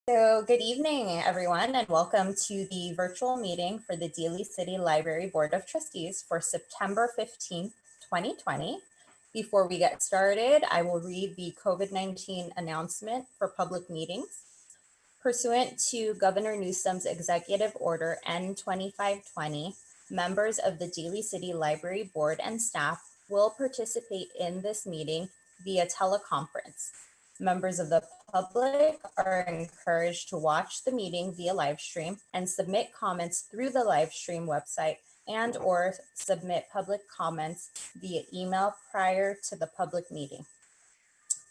So good evening, everyone, and welcome to the virtual meeting for the Daly City Library Board of Trustees for September 15th, 2020. Before we get started, I will read the COVID-19 announcement for public meetings. Pursuant to Governor Newsom's Executive Order N2520, members of the Daly City Library Board and staff will participate in this meeting via teleconference. Members of the public are encouraged to watch the meeting via live stream and submit comments through the live stream website and/or submit public comments via email prior to the public meeting.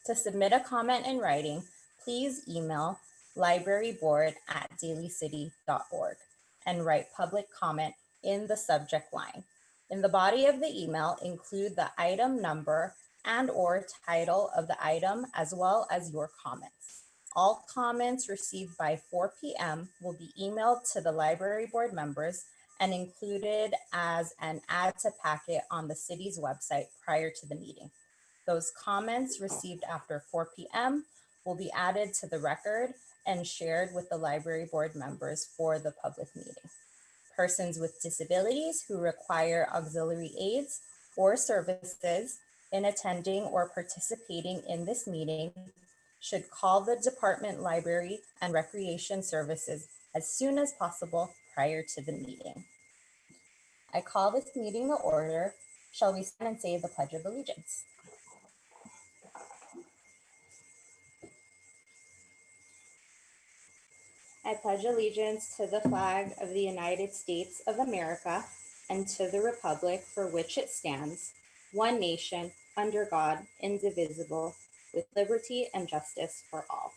To submit a comment in writing, please email libraryboard@dalycity.org and write public comment in the subject line. In the body of the email, include the item number and/or title of the item, as well as your comments. All comments received by 4 p.m. will be emailed to the library board members and included as an add to packet on the city's website prior to the meeting. Those comments received after 4 p.m. will be added to the record and shared with the library board members for the public meeting. Persons with disabilities who require auxiliary aids or services in attending or participating in this meeting should call the Department Library and Recreation Services as soon as possible prior to the meeting. I call this meeting to order. Shall we stand and say the Pledge of Allegiance? I pledge allegiance to the flag of the United States of America and to the republic for which it stands, one nation, under God, indivisible, with liberty and justice for all.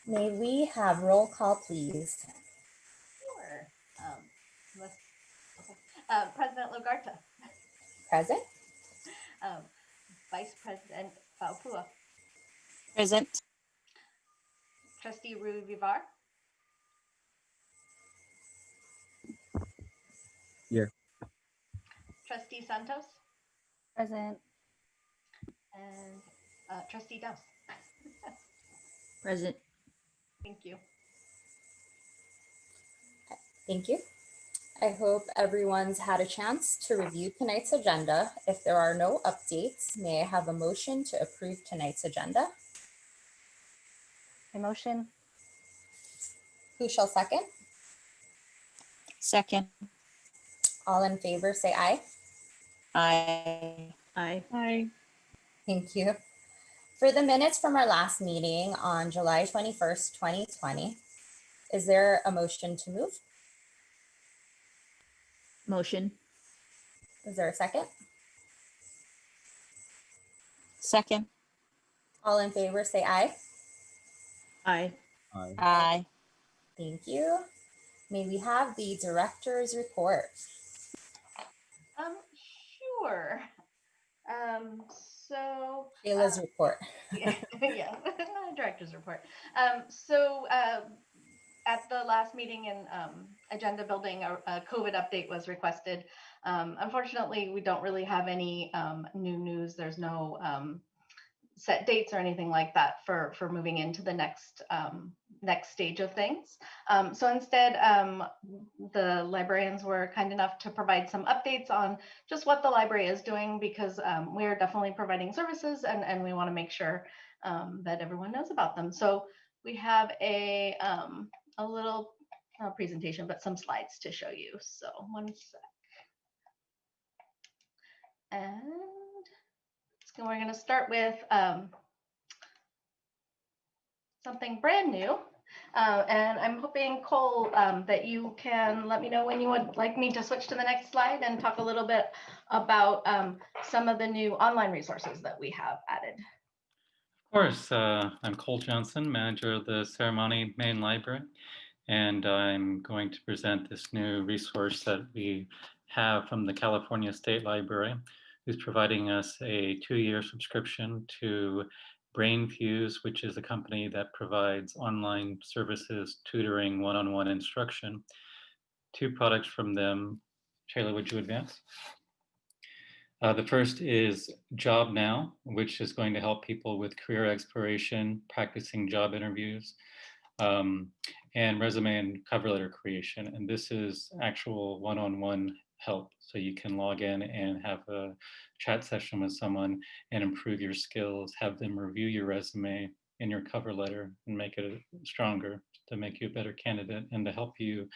May we have roll call, please? Sure. President Logarta. Present. Vice President Faupua. Present. Trustee Rui Vivar. Here. Trustee Santos. Present. And Trustee Douse. Present. Thank you. Thank you. I hope everyone's had a chance to review tonight's agenda. If there are no updates, may I have a motion to approve tonight's agenda? A motion. Who shall second? Second. All in favor, say aye. Aye. Aye. Aye. Thank you. For the minutes from our last meeting on July 21st, 2020, is there a motion to move? Motion. Is there a second? Second. All in favor, say aye. Aye. Aye. Aye. Thank you. May we have the director's report? Sure. So Kayla's report. yeah, director's report. At the last meeting in agenda building, a COVID update was requested. Unfortunately, we don't really have any new news. There's no set dates or anything like that for moving into the next stage of things. So instead, the librarians were kind enough to provide some updates on just what the library is doing, because we're definitely providing services and we want to make sure that everyone knows about them. So we have a little presentation, but some slides to show you. So one sec. And we're going to start with something brand new. And I'm hoping, Cole, that you can let me know when you would like me to switch to the next slide and talk a little bit about some of the new online resources that we have added. Of course, I'm Cole Johnson, manager of the Ceremony Main Library, and I'm going to present this new resource that we have from the California State Library, who's providing us a 2-year subscription to BrainFuse, which is a company that provides online services, tutoring, one-on-one instruction. 2 products from them. Shayla, would you advance? The first is Job Now, which is going to help people with career exploration, practicing job interviews, um, and resume and cover letter creation. And this is actual one-on-one help. So you can log in and have a chat session with someone and improve your skills, have them review your resume and your cover letter and make it stronger to make you a better candidate and to help you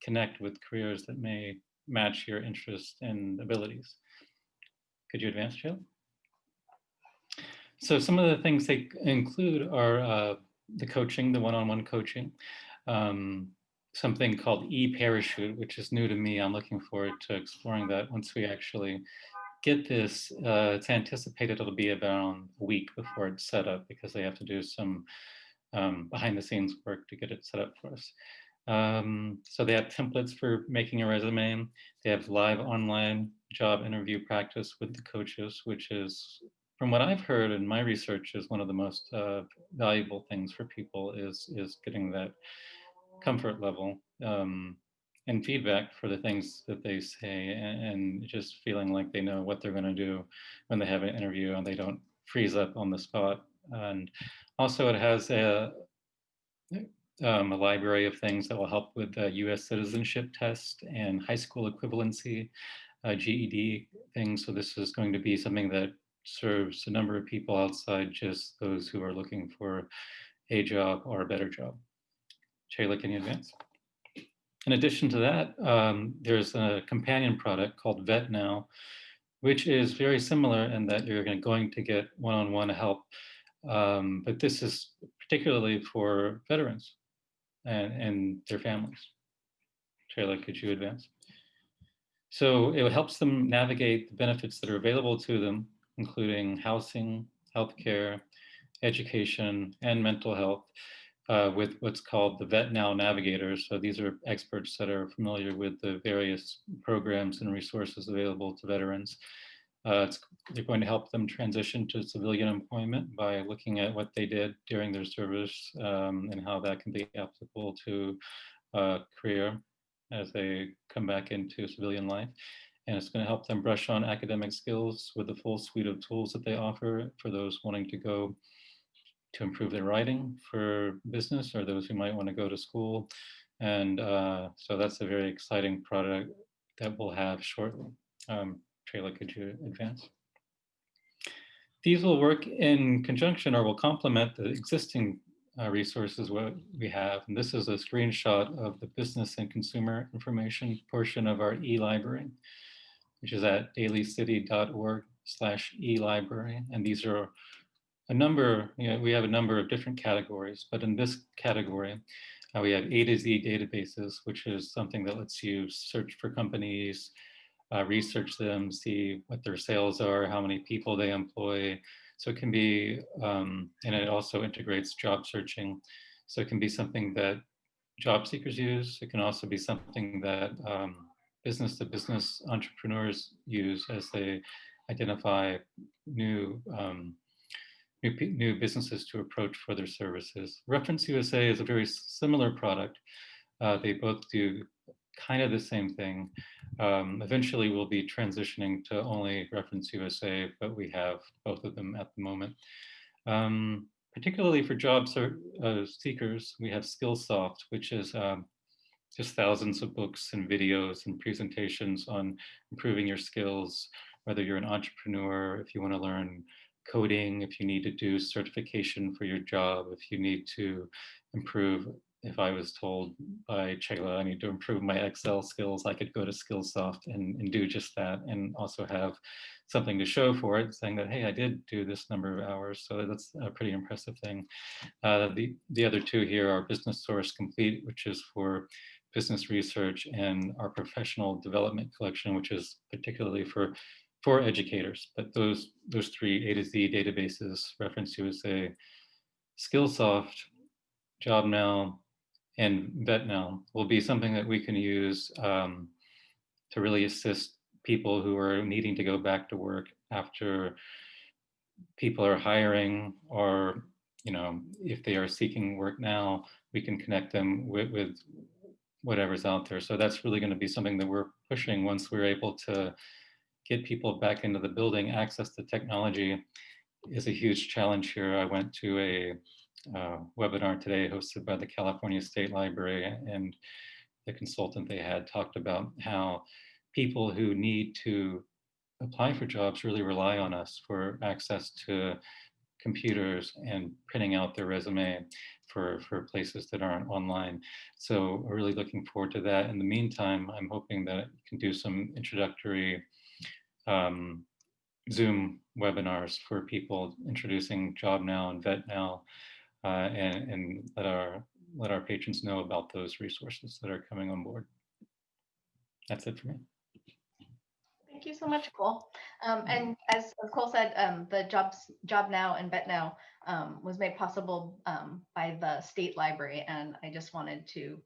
connect with careers that may match your interests and abilities. Could you advance, Jill? So some of the things they include are the coaching, the one-on-one coaching, something called e-parachute, which is new to me. I'm looking forward to exploring that once we actually get this. It's anticipated it'll be about a week before it's set up because they have to do some behind the scenes work to get it set up for us. So they have templates for making a resume. They have live online job interview practice with the coaches, which is, from what I've heard in my research, is one of the most valuable things for people is getting that comfort level and feedback for the things that they say and just feeling like they know what they're going to do when they have an interview and they don't freeze up on the spot. And also it has a library of things that will help with the US citizenship test and high school equivalency, GED things. So this is going to be something that serves a number of people outside just those who are looking for a job or a better job. Shayla, can you advance? In addition to that, there's a companion product called Vet Now, which is very similar in that you're going to get one-on-one help. But this is particularly for veterans and their families. Shayla, could you advance? So it helps them navigate the benefits that are available to them, including housing, healthcare, education, and mental health, with what's called the Vet Now Navigators. So these are experts that are familiar with the various programs and resources available to veterans. They're going to help them transition to civilian employment by looking at what they did during their service and how that can be applicable to career as they come back into civilian life. And it's going to help them brush on academic skills with the full suite of tools that they offer for those wanting to go to improve their writing for business or those who might want to go to school. And so that's a very exciting product that we'll have shortly. Trayla, could you advance? These will work in conjunction or will complement the existing resources what we have. And this is a screenshot of the business and consumer information portion of our e-library, which is at dalycity.org/e-library. And these are a number, we have a number of different categories, but in this category, we have A to Z databases, which is something that lets you search for companies, research them, see what their sales are, how many people they employ. So it can be, and it also integrates job searching. So it can be something that job seekers use. It can also be something that business to business entrepreneurs use as they identify new businesses to approach for their services. Reference USA is a very similar product. They both do kind of the same thing. Eventually we'll be transitioning to only Reference USA, but we have both of them at the moment. Particularly for job seekers, we have Skillsoft, which is just thousands of books and videos and presentations on improving your skills, whether you're an entrepreneur, if you want to learn coding, if you need to do certification for your job, if you need to improve, if I was told by Chayla, I need to improve my Excel skills, I could go to Skillsoft and do just that and also have something to show for it, saying that, hey, I did do this number of hours. So that's a pretty impressive thing. The other two here are Business Source Complete, which is for business research, and our professional development collection, which is particularly for educators. But those three A to Z databases, Reference USA, Skillsoft, Job Now, and Vet Now will be something that we can use to really assist people who are needing to go back to work after people are hiring, or if they are seeking work now, we can connect them with whatever's out there. So that's really going to be something that we're pushing once we're able to get people back into the building, access to technology is a huge challenge here. I went to a webinar today hosted by the California State Library, and the consultant they had talked about how people who need to apply for jobs really rely on us for access to computers and printing out their resume for places that aren't online. So we're really looking forward to that. In the meantime, I'm hoping that you can do some introductory Zoom webinars for people introducing Job Now and Vet Now, and let our patrons know about those resources that are coming on board. That's it for me. Thank you so much, Cole. And as Cole said, the Job Now and Vet Now was made possible by the state library, and I just wanted to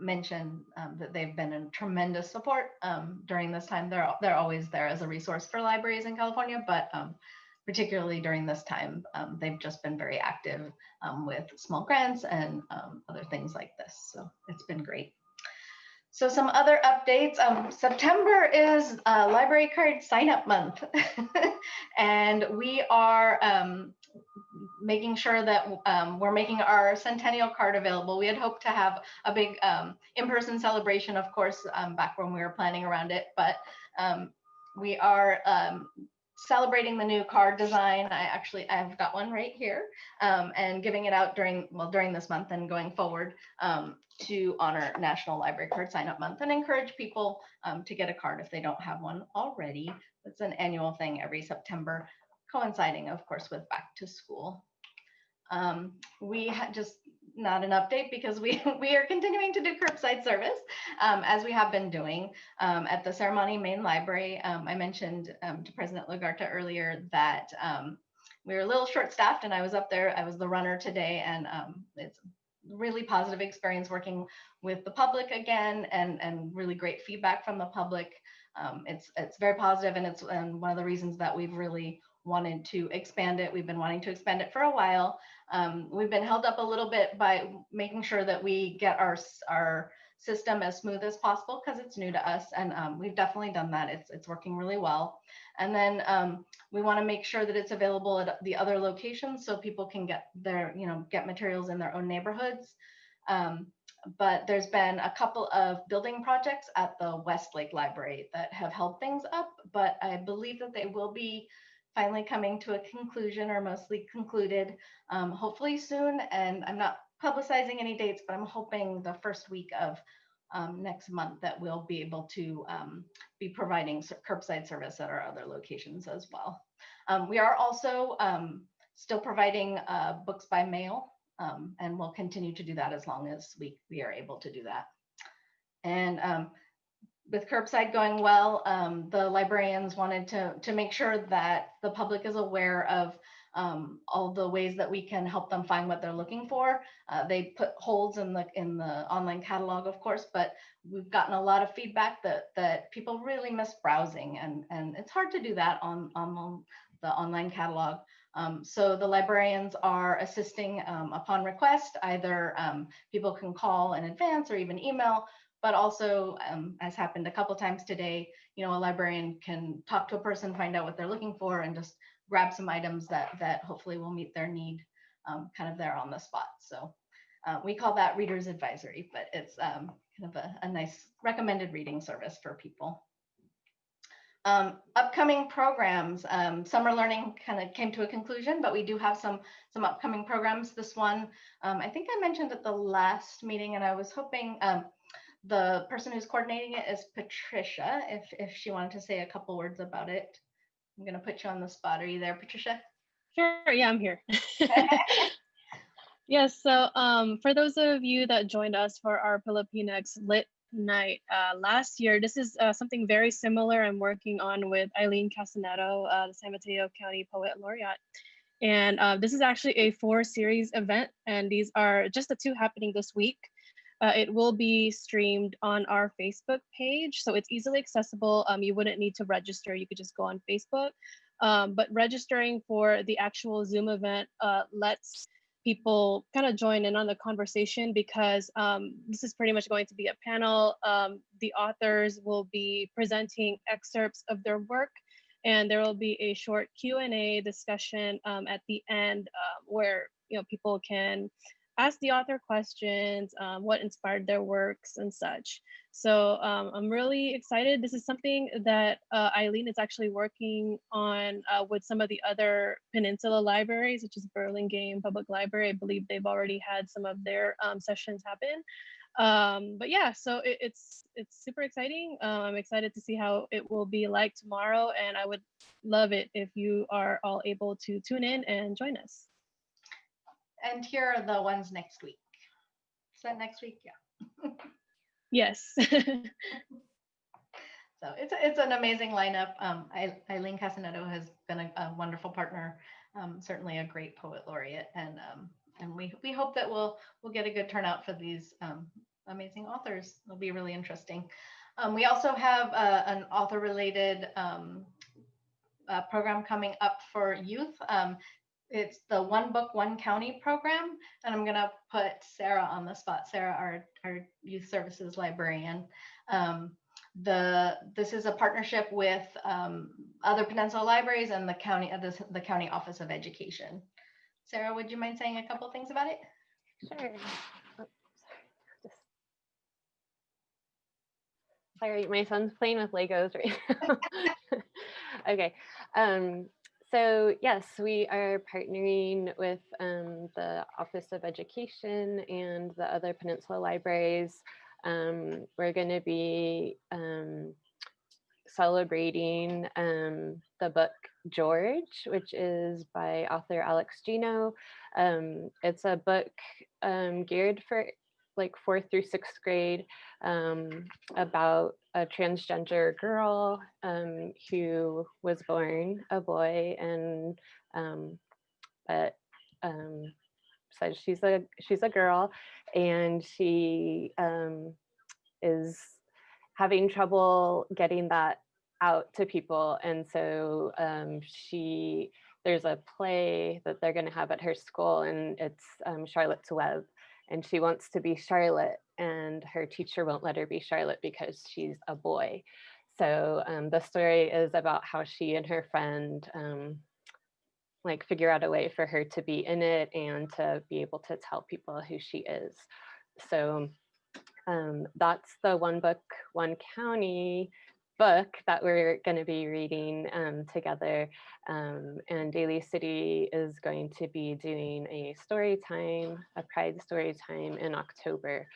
mention that they've been a tremendous support during this time. They're always there as a resource for libraries in California, but particularly during this time, they've just been very active with small grants and other things like this. So it's been great. So some other updates. September is library card sign up month. And we are making sure that we're making our centennial card available. We had hoped to have a big in-person celebration, of course, back when we were planning around it, but we are celebrating the new card design. I've got one right here, and giving it out during this month and going forward to honor National Library Card Sign Up Month and encourage people to get a card if they don't have one already. It's an annual thing every September, coinciding, of course, with back to school. We had just not an update because we are continuing to do curbside service as we have been doing at the Ceremony Main Library. I mentioned to President Lagarta earlier that we were a little short-staffed, and I was up there. I was the runner today, and it's really positive experience working with the public again, and really great feedback from the public. It's very positive, and it's one of the reasons that we've really wanted to expand it. We've been wanting to expand it for a while. We've been held up a little bit by making sure that we get our system as smooth as possible because it's new to us, and we've definitely done that. It's working really well. And then we want to make sure that it's available at the other locations so people can get get materials in their own neighborhoods. But there's been a couple of building projects at the Westlake Library that have held things up, but I believe that they will be finally coming to a conclusion, or mostly concluded, hopefully soon. And I'm not publicizing any dates, but I'm hoping the first week of next month that we'll be able to be providing curbside service at our other locations as well. We are also still providing books by mail, and we'll continue to do that as long as we are able to do that. And with curbside going well, the librarians wanted to make sure that the public is aware of all the ways that we can help them find what they're looking for. They put holds in the online catalog, of course, but we've gotten a lot of feedback that people really miss browsing, and it's hard to do that on the online catalog. So the librarians are assisting upon request. Either people can call in advance or even email, but also, as happened a couple times today, a librarian can talk to a person, find out what they're looking for, and just grab some items that hopefully will meet their need kind of there on the spot. So we call that Reader's Advisory, but it's kind of a nice recommended reading service for people. Upcoming programs, summer learning kind of came to a conclusion, but we do have some upcoming programs. This one, I think I mentioned at the last meeting, and I was hoping the person who's coordinating it is Patricia, if she wanted to say a couple words about it. I'm going to put you on the spot. Are you there, Patricia? Sure, yeah, I'm here. Yes, so for those of you that joined us for our Filipinx Lit Night last year, this is something very similar I'm working on with Eileen Castanero, the San Mateo County Poet Laureate. And this is actually a 4-series event, and these are just the 2 happening this week. It will be streamed on our Facebook page, so it's easily accessible. You wouldn't need to register. You could just go on Facebook. But registering for the actual Zoom event lets people kind of join in on the conversation, because this is pretty much going to be a panel. The authors will be presenting excerpts of their work, and there will be a short Q&A discussion at the end, where people can ask the author questions, what inspired their works and such. So I'm really excited. This is something that Eileen is actually working on with some of the other Peninsula libraries, which is Burlingame Public Library. I believe they've already had some of their sessions happen. But yeah, so it's super exciting. I'm excited to see how it will be like tomorrow, and I would love it if you are all able to tune in and join us. And here are the ones next week. Is that next week? Yeah. Yes. So it's an amazing lineup. Eileen Casanetto has been a wonderful partner, certainly a great poet laureate, and we hope that we'll get a good turnout for these amazing authors. It'll be really interesting. We also have an author-related program coming up for youth. It's the One Book, One County program, and I'm gonna put Sarah on the spot. Sarah, our youth services librarian. This is a partnership with other Peninsula libraries and the county Office of Education. Sarah, would you mind saying a couple things about it? Sure. Oops, sorry, my son's playing with Legos right now. Okay. So yes, we are partnering with the Office of Education and the other Peninsula libraries. We're going to be celebrating the book George, which is by author Alex Gino. It's a book geared for like 4th through 6th grade, about a transgender girl who was born a boy, and but says she's a girl, and she is having trouble getting that out to people, and so there's a play that they're going to have at her school, and it's Charlotte's Web. And she wants to be Charlotte, and her teacher won't let her be Charlotte because she's a boy. So the story is about how she and her friend like figure out a way for her to be in it and to be able to tell people who she is. So that's the One Book, One County book that we're going to be reading together, and Daly City is going to be doing a story time, a Pride story time in October.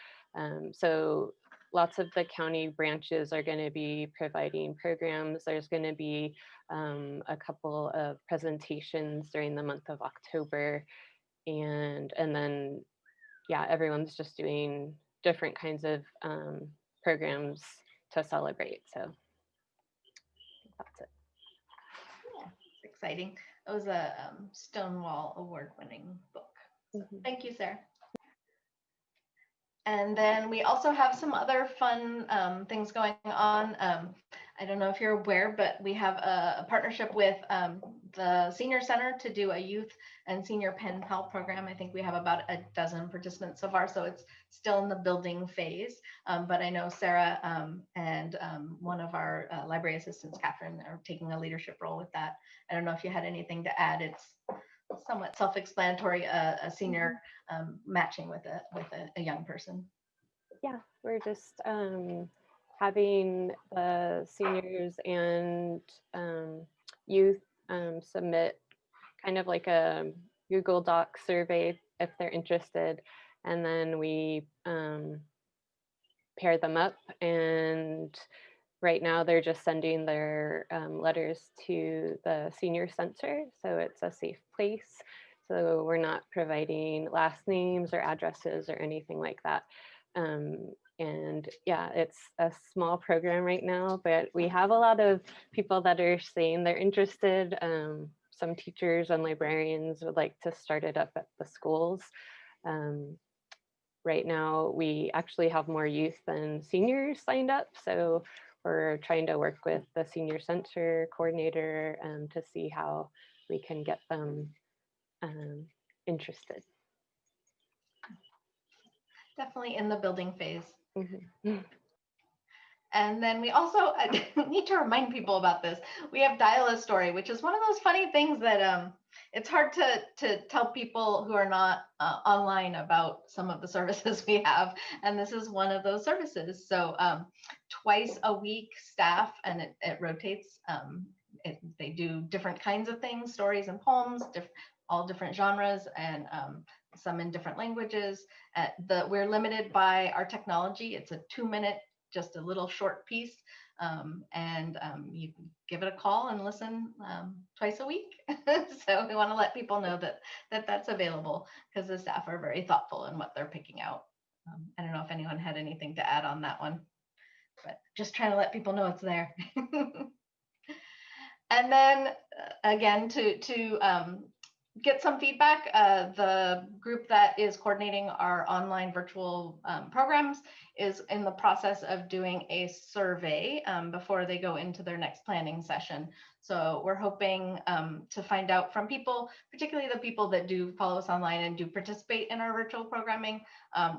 So lots of the county branches are going to be providing programs. There's going to be a couple of presentations during the month of October, and then yeah, everyone's just doing different kinds of programs to celebrate. So that's it. Yeah, it's exciting. It was a Stonewall Award-winning book. So thank you, Sarah. And then we also have some other fun things going on. I don't know if you're aware, but we have a partnership with the Senior Center to do a youth and senior pen pal program. I think we have about a dozen participants so far, so it's still in the building phase. But I know Sarah and one of our library assistants, Catherine, are taking a leadership role with that. I don't know if you had anything to add. It's somewhat self-explanatory, a senior matching with a young person. Yeah, we're just having the seniors and youth submit kind of like a Google Doc survey if they're interested, and then we pair them up, and right now they're just sending their letters to the senior center, so it's a safe place. So we're not providing last names or addresses or anything like that. And yeah, it's a small program right now, but we have a lot of people that are saying they're interested. Some teachers and librarians would like to start it up at the schools. Right now, we actually have more youth than seniors signed up, so we're trying to work with the senior center coordinator to see how we can get them interested. Definitely in the building phase. Mhm. And then we also need to remind people about this. We have Dial a Story, which is one of those funny things that it's hard to tell people who are not online about some of the services we have. And this is one of those services. So twice a week, staff, and it rotates. They do different kinds of things, stories and poems, all different genres, and some in different languages. We're limited by our technology. It's a 2-minute, just a little short piece, and you can give it a call and listen twice a week. So we want to let people know that that's available, because the staff are very thoughtful in what they're picking out. I don't know if anyone had anything to add on that one, but just trying to let people know it's there. And then again, to get some feedback, the group that is coordinating our online virtual programs is in the process of doing a survey before they go into their next planning session. So we're hoping to find out from people, particularly the people that do follow us online and do participate in our virtual programming,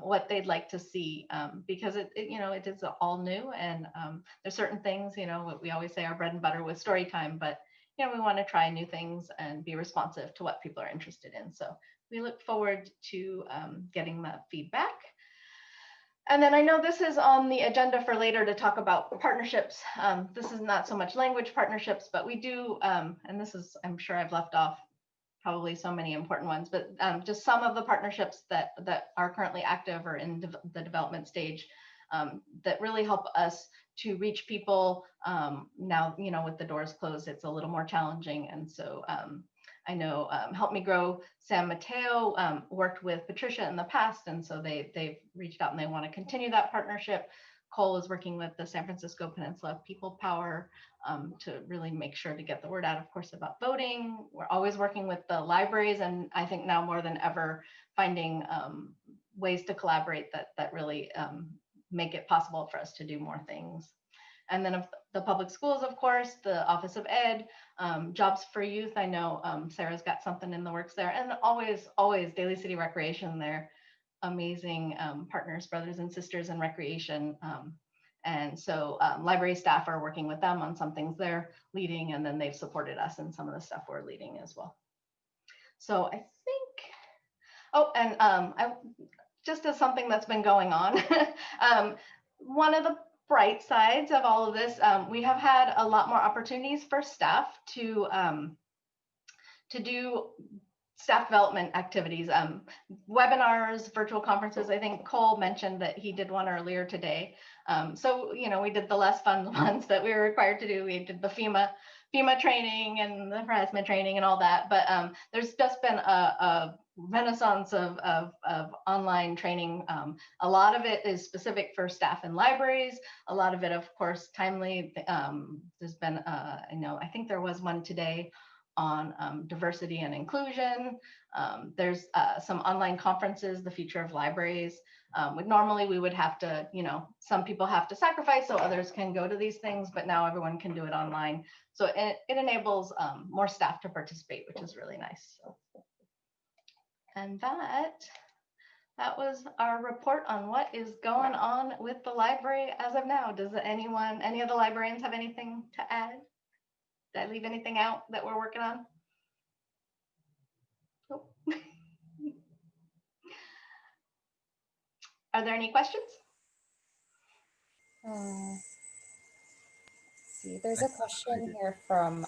what they'd like to see, because it is all new, and there's certain things, what we always say, our bread and butter with story time, but we want to try new things and be responsive to what people are interested in. So we look forward to getting that feedback. And then I know this is on the agenda for later to talk about partnerships. This is not so much language partnerships, but we do, and this is, I'm sure I've left off probably so many important ones, but just some of the partnerships that are currently active or in the development stage that really help us to reach people. Now, with the doors closed, it's a little more challenging. And so I know Help Me Grow San Mateo worked with Patricia in the past. And so they've reached out and they want to continue that partnership. Cole is working with the San Francisco Peninsula People Power to really make sure to get the word out, of course, about voting. We're always working with the libraries, and I think now more than ever, finding ways to collaborate that really make it possible for us to do more things. And then of the public schools, of course, the Office of Ed, Jobs for Youth. I know Sarah's got something in the works there, and always Daly City Recreation. They're amazing partners, brothers and sisters in recreation. And so library staff are working with them on some things they're leading, and then they've supported us in some of the stuff we're leading as well. So I think, oh, and just as something that's been going on, one of the bright sides of all of this, we have had a lot more opportunities for staff to do staff development activities, webinars, virtual conferences. I think Cole mentioned that he did one earlier today. So, we did the less fun ones that we were required to do. We did the FEMA training and the harassment training and all that. But there's just been a renaissance of online training. A lot of it is specific for staff in libraries. A lot of it, of course, timely. There's been, I think there was one today on diversity and inclusion. There's some online conferences, the future of libraries. Normally we would have to, some people have to sacrifice so others can go to these things, but now everyone can do it online. So it enables more staff to participate, which is really nice. So. And that was our report on what is going on with the library as of now. Does any of the librarians have anything to add? Did I leave anything out that we're working on? Nope. Are there any questions? Let's see, there's a question here from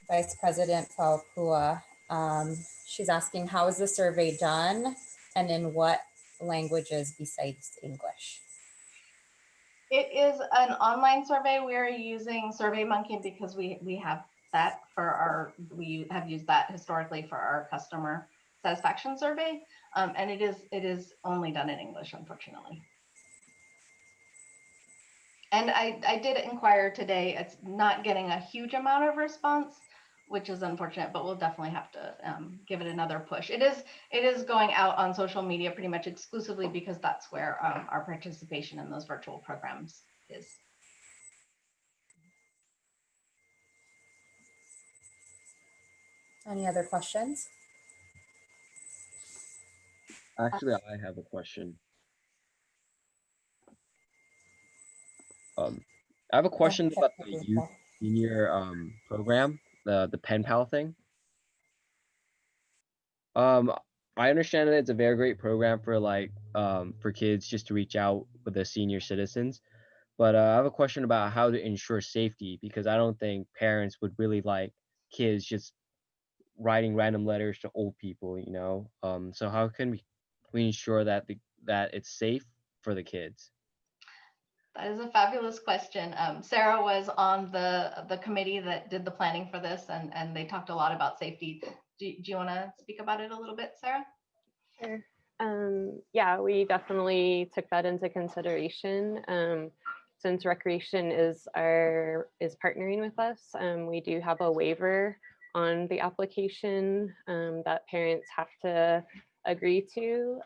Vice President Paupua. She's asking, how is the survey done and in what languages besides English? It is an online survey. We're using SurveyMonkey because we have that we have used that historically for our customer satisfaction survey. And it is only done in English, unfortunately. And I did inquire today. It's not getting a huge amount of response, which is unfortunate, but we'll definitely have to give it another push. It is going out on social media pretty much exclusively because that's where our participation in those virtual programs is. Any other questions? Actually, I have a question. I have a question about the youth senior program, the pen pal thing. I understand that it's a very great program for like for kids just to reach out with the senior citizens. But I have a question about how to ensure safety because I don't think parents would really like kids just writing random letters to old people, you know. So how can we ensure that that it's safe for the kids? That is a fabulous question. Sarah was on the committee that did the planning for this, and they talked a lot about safety. Do you want to speak about it a little bit, Sarah? Sure. Yeah, we definitely took that into consideration. Since Recreation is partnering with us, we do have a waiver on the application that parents have to agree to,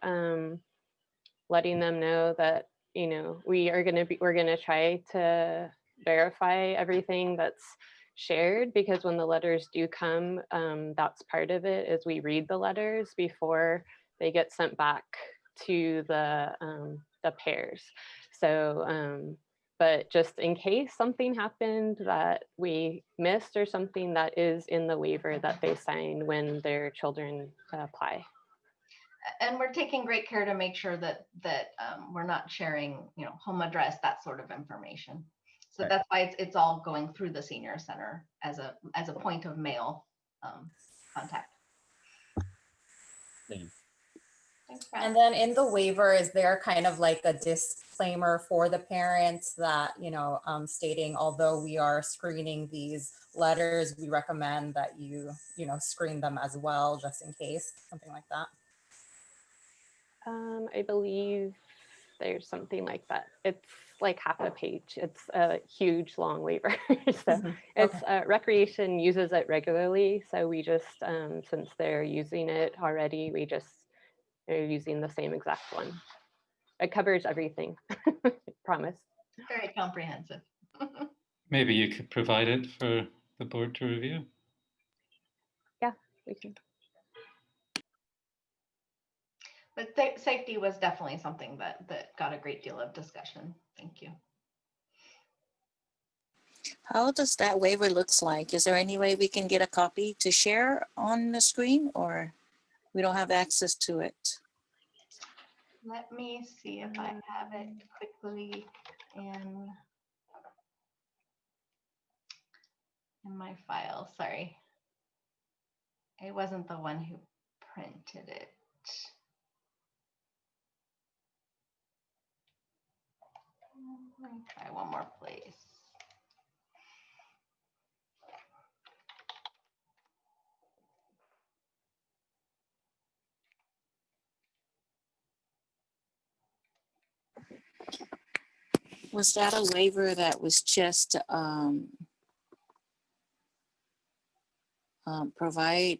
letting them know that we're gonna try to verify everything that's shared, because when the letters do come, that's part of it, is we read the letters before they get sent back to the pairs. So but just in case something happened that we missed, or something that is in the waiver that they sign when their children apply. And we're taking great care to make sure that we're not sharing, home address, that sort of information. So Right. that's why it's all going through the senior center as a point of mail contact. Thanks. Thanks, Brad. And then in the waiver, is there kind of like a disclaimer for the parents that, stating, although we are screening these letters, we recommend that you screen them as well, just in case, something like that? I believe there's something like that. It's like half a page. It's a huge, long waiver. So it's Recreation uses it regularly. So we just, since they're using it already, they're using the same exact one. It covers everything. Promise. Very comprehensive. Maybe you could provide it for the board to review. Yeah, we can. But safety was definitely something that got a great deal of discussion. Thank you. How does that waiver looks like? Is there any way we can get a copy to share on the screen, or we don't have access to it? Let me see if I have it quickly in my file. Sorry. I wasn't the one who printed it. Let me try one more place. Was that a waiver that was just provide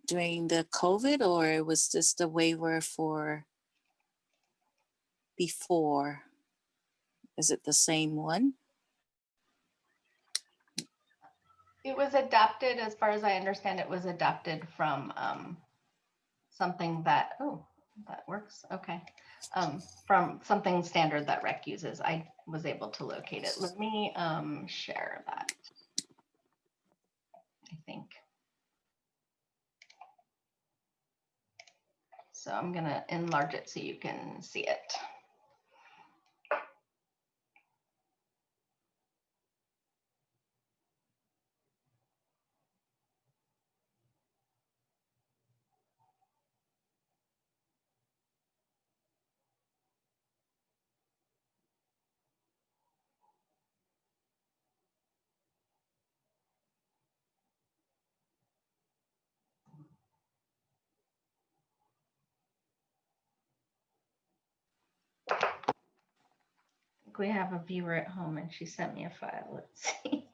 during the COVID, or was this the waiver for before? Is it the same one? It was adapted, as far as I understand, it was adapted from something that, that works, okay. From something standard that Rec uses. I was able to locate it. Let me share that, I think. So I'm gonna enlarge it so you can see it. We have a viewer at home and she sent me a file. Let's see.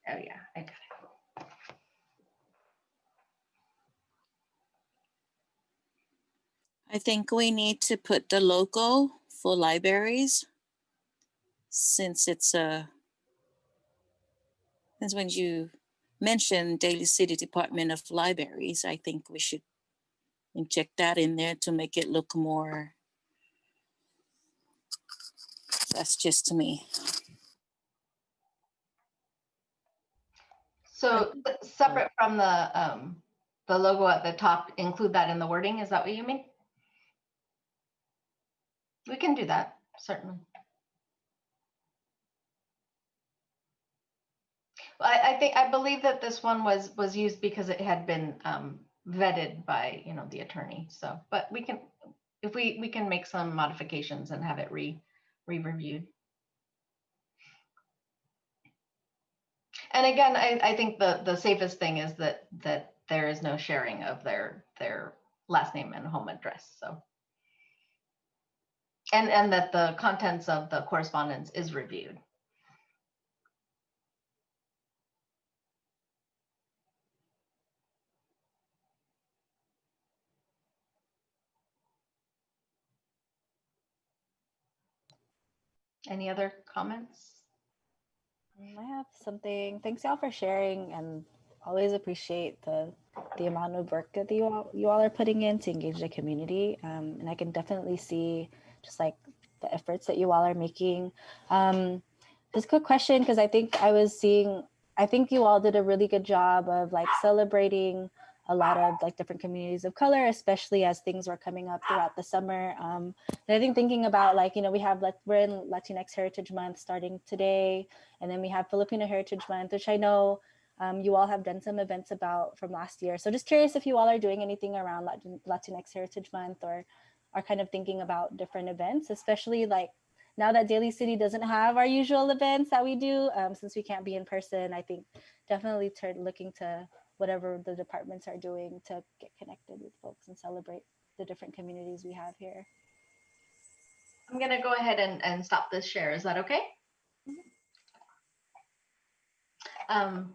Oh yeah, I got it. I think we need to put the logo for libraries, since it's since when you mentioned Daly City Department of Libraries, I think we should inject that in there to make it look more. That's just to me. So separate from the logo at the top, include that in the wording. Is that what you mean? We can do that, certainly. I believe that this one was used because it had been vetted by the attorney. So, but we can, if we can make some modifications and have it re-reviewed. And again, I think the safest thing is that there is no sharing of their last name and home address. So, and that the contents of the correspondence is reviewed. Any other comments? I have something. Thanks y'all for sharing, and always appreciate the amount of work that you all are putting in to engage the community. And I can definitely see just like the efforts that you all are making. Just a quick question, because I think you all did a really good job of like celebrating a lot of like different communities of color, especially as things were coming up throughout the summer. And I think thinking about like, we're in Latinx Heritage Month starting today, and then we have Filipino Heritage Month, which I know you all have done some events about from last year. So just curious if you all are doing anything around Latinx Heritage Month, or are kind of thinking about different events, especially like now that Daly City doesn't have our usual events that we do, since we can't be in person. I think definitely looking to whatever the departments are doing to get connected with folks and celebrate the different communities we have here. I'm going to go ahead and stop this share. Is that okay? Latinx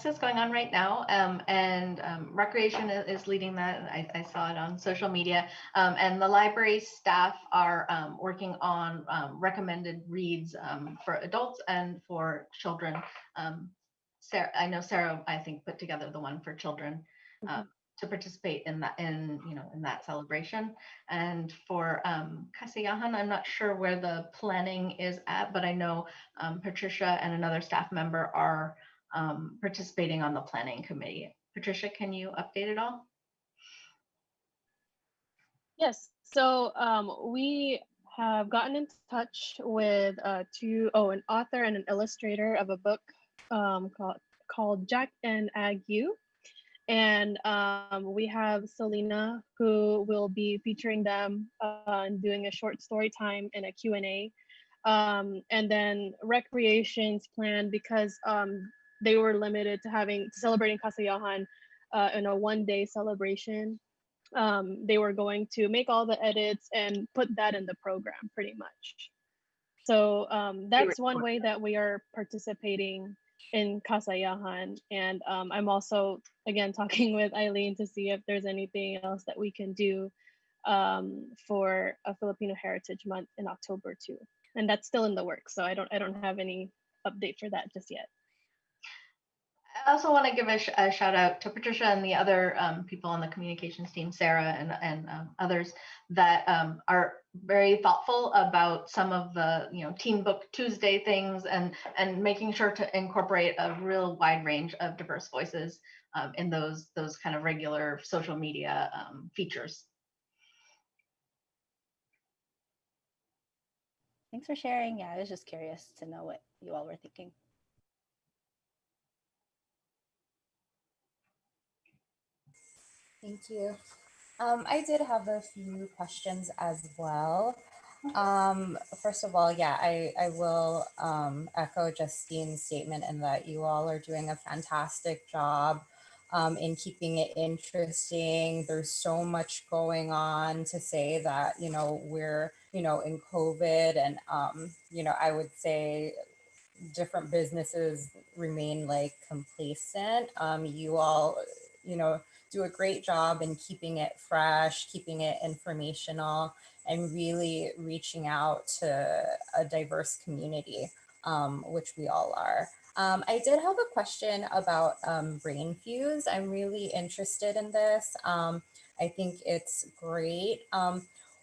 is going on right now, and Recreation is leading that. I saw it on social media, and the library staff are working on recommended reads for adults and for children. I know Sarah, I think, put together the one for children to participate in that celebration. And for Kasayahan, I'm not sure where the planning is at, but I know Patricia and another staff member are participating on the planning committee. Patricia, can you update it all? Yes, so we have gotten in touch with an author and an illustrator of a book called Jack and Ague. And we have Selena, who will be featuring them and doing a short story time and a Q&A. And then Recreation's plan, because they were limited to celebrating Kasayahan in a one-day celebration. They were going to make all the edits and put that in the program pretty much. So that's one way that we are participating in Kasayahan. And I'm also, again, talking with Eileen to see if there's anything else that we can do for a Filipino Heritage Month in October too. And that's still in the works. So I don't have any update for that just yet. I also want to give a shout out to Patricia and the other people on the communications team, Sarah and others that are very thoughtful about some of the Teen Book Tuesday things and making sure to incorporate a real wide range of diverse voices in those kind of regular social media features. Thanks for sharing. Yeah, I was just curious to know what you all were thinking. Thank you. I did have a few questions as well. First of all, yeah, I will echo Justine's statement in that you all are doing a fantastic job in keeping it interesting. There's so much going on to say that, we're, in COVID, and, I would say different businesses remain like complacent. You all, do a great job in keeping it fresh, keeping it informational, and really reaching out to a diverse community, which we all are. I did have a question about Brain Fuse. I'm really interested in this. I think it's great.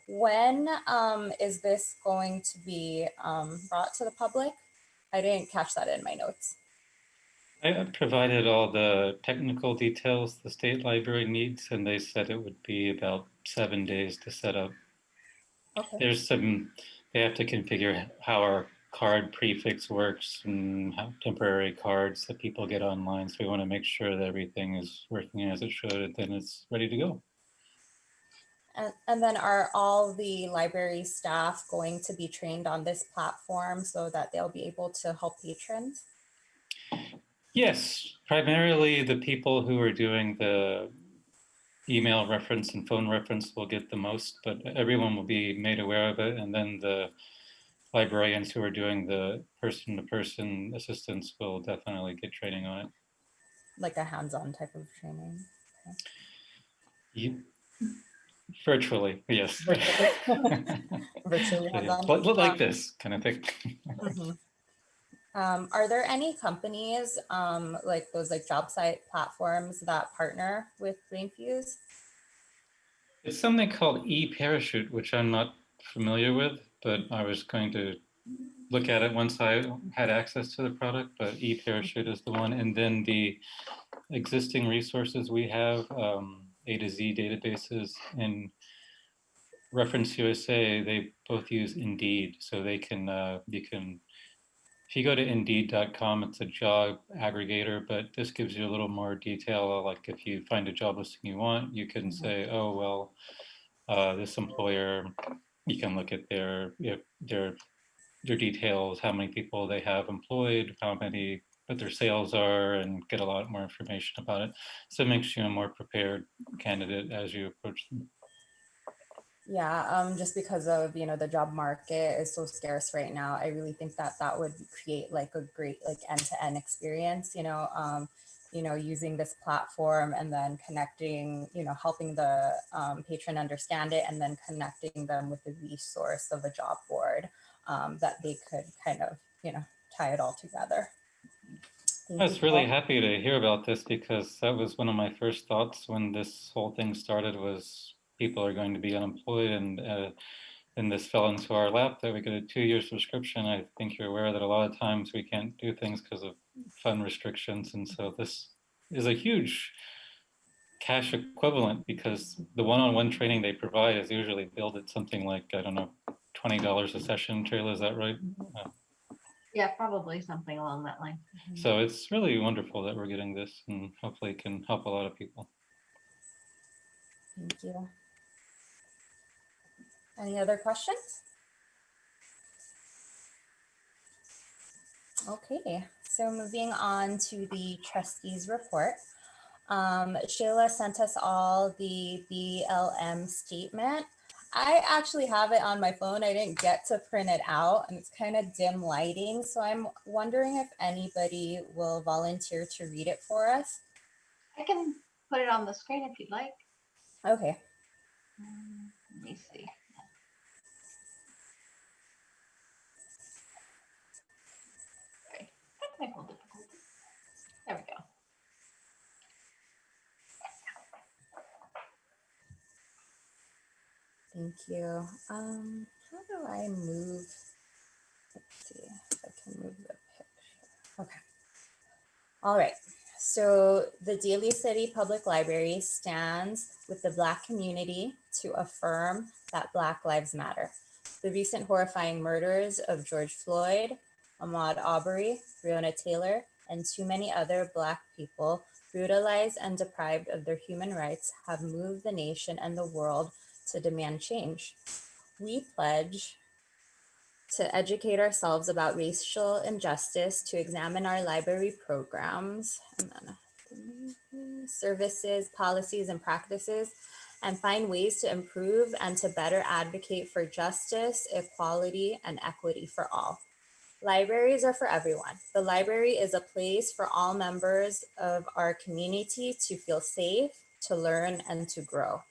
When is this going to be brought to the public? I didn't catch that in my notes. I provided all the technical details the state library needs, and they said it would be about 7 days to set up. Okay. There's they have to configure how our card prefix works and how temporary cards that people get online. So we want to make sure that everything is working as it should, and then it's ready to go. And then are all the library staff going to be trained on this platform so that they'll be able to help patrons? Yes, primarily the people who are doing the email reference and phone reference will get the most, but everyone will be made aware of it. And then the librarians who are doing the person-to-person assistance will definitely get training on it. Like a hands-on type of training? Okay. Virtually, yes. Virtually hands-on. Like this kind of thing. Mhm. Are there any companies like those like job site platforms that partner with BrainFuse? It's something called eParachute, which I'm not familiar with, but I was going to look at it once I had access to the product, but eParachute is the one. And then the existing resources we have, A to Z databases and Reference USA, they both use Indeed. So they can, if you go to indeed.com, it's a job aggregator, but this gives you a little more detail. Like if you find a job listing you want, you can say, oh, well, this employer, you can look at their details, how many people they have employed, what their sales are, and get a lot more information about it. So it makes you a more prepared candidate as you approach them. Yeah, just because of, the job market is so scarce right now, I really think that that would create like a great like end-to-end experience, using this platform and then connecting, helping the patron understand it and then connecting them with the resource of a job board that they could kind of, tie it all together. I was really happy to hear about this because that was one of my first thoughts when this whole thing started was people are going to be unemployed and this fell into our lap that we get a 2-year subscription. I think you're aware that a lot of times we can't do things because of fund restrictions. And so this is a huge cash equivalent because the one-on-one training they provide is usually billed at something like, I don't know, $20 a session. Trayla, is that right? Yeah, probably something along that line. So it's really wonderful that we're getting this and hopefully it can help a lot of people. Thank you. Any other questions? Okay, so moving on to the trustees report. Shayla sent us all the BLM statement. I actually have it on my phone. I didn't get to print it out and it's kind of dim lighting. So I'm wondering if anybody will volunteer to read it for us. I can put it on the screen if you'd like. Okay. Let me see. Sorry, technical difficulty. There we go. Thank you. How do I move? Let's see if I can move the picture. Okay. All right. So the Daly City Public Library stands with the Black community to affirm that Black lives matter. The recent horrifying murders of George Floyd, Ahmaud Arbery, Breonna Taylor, and too many other Black people brutalized and deprived of their human rights have moved the nation and the world to demand change. We pledge to educate ourselves about racial injustice, to examine our library programs, and then services, policies, and practices, and find ways to improve and to better advocate for justice, equality, and equity for all. Libraries are for everyone. The library is a place for all members of our community to feel safe, to learn, and to grow.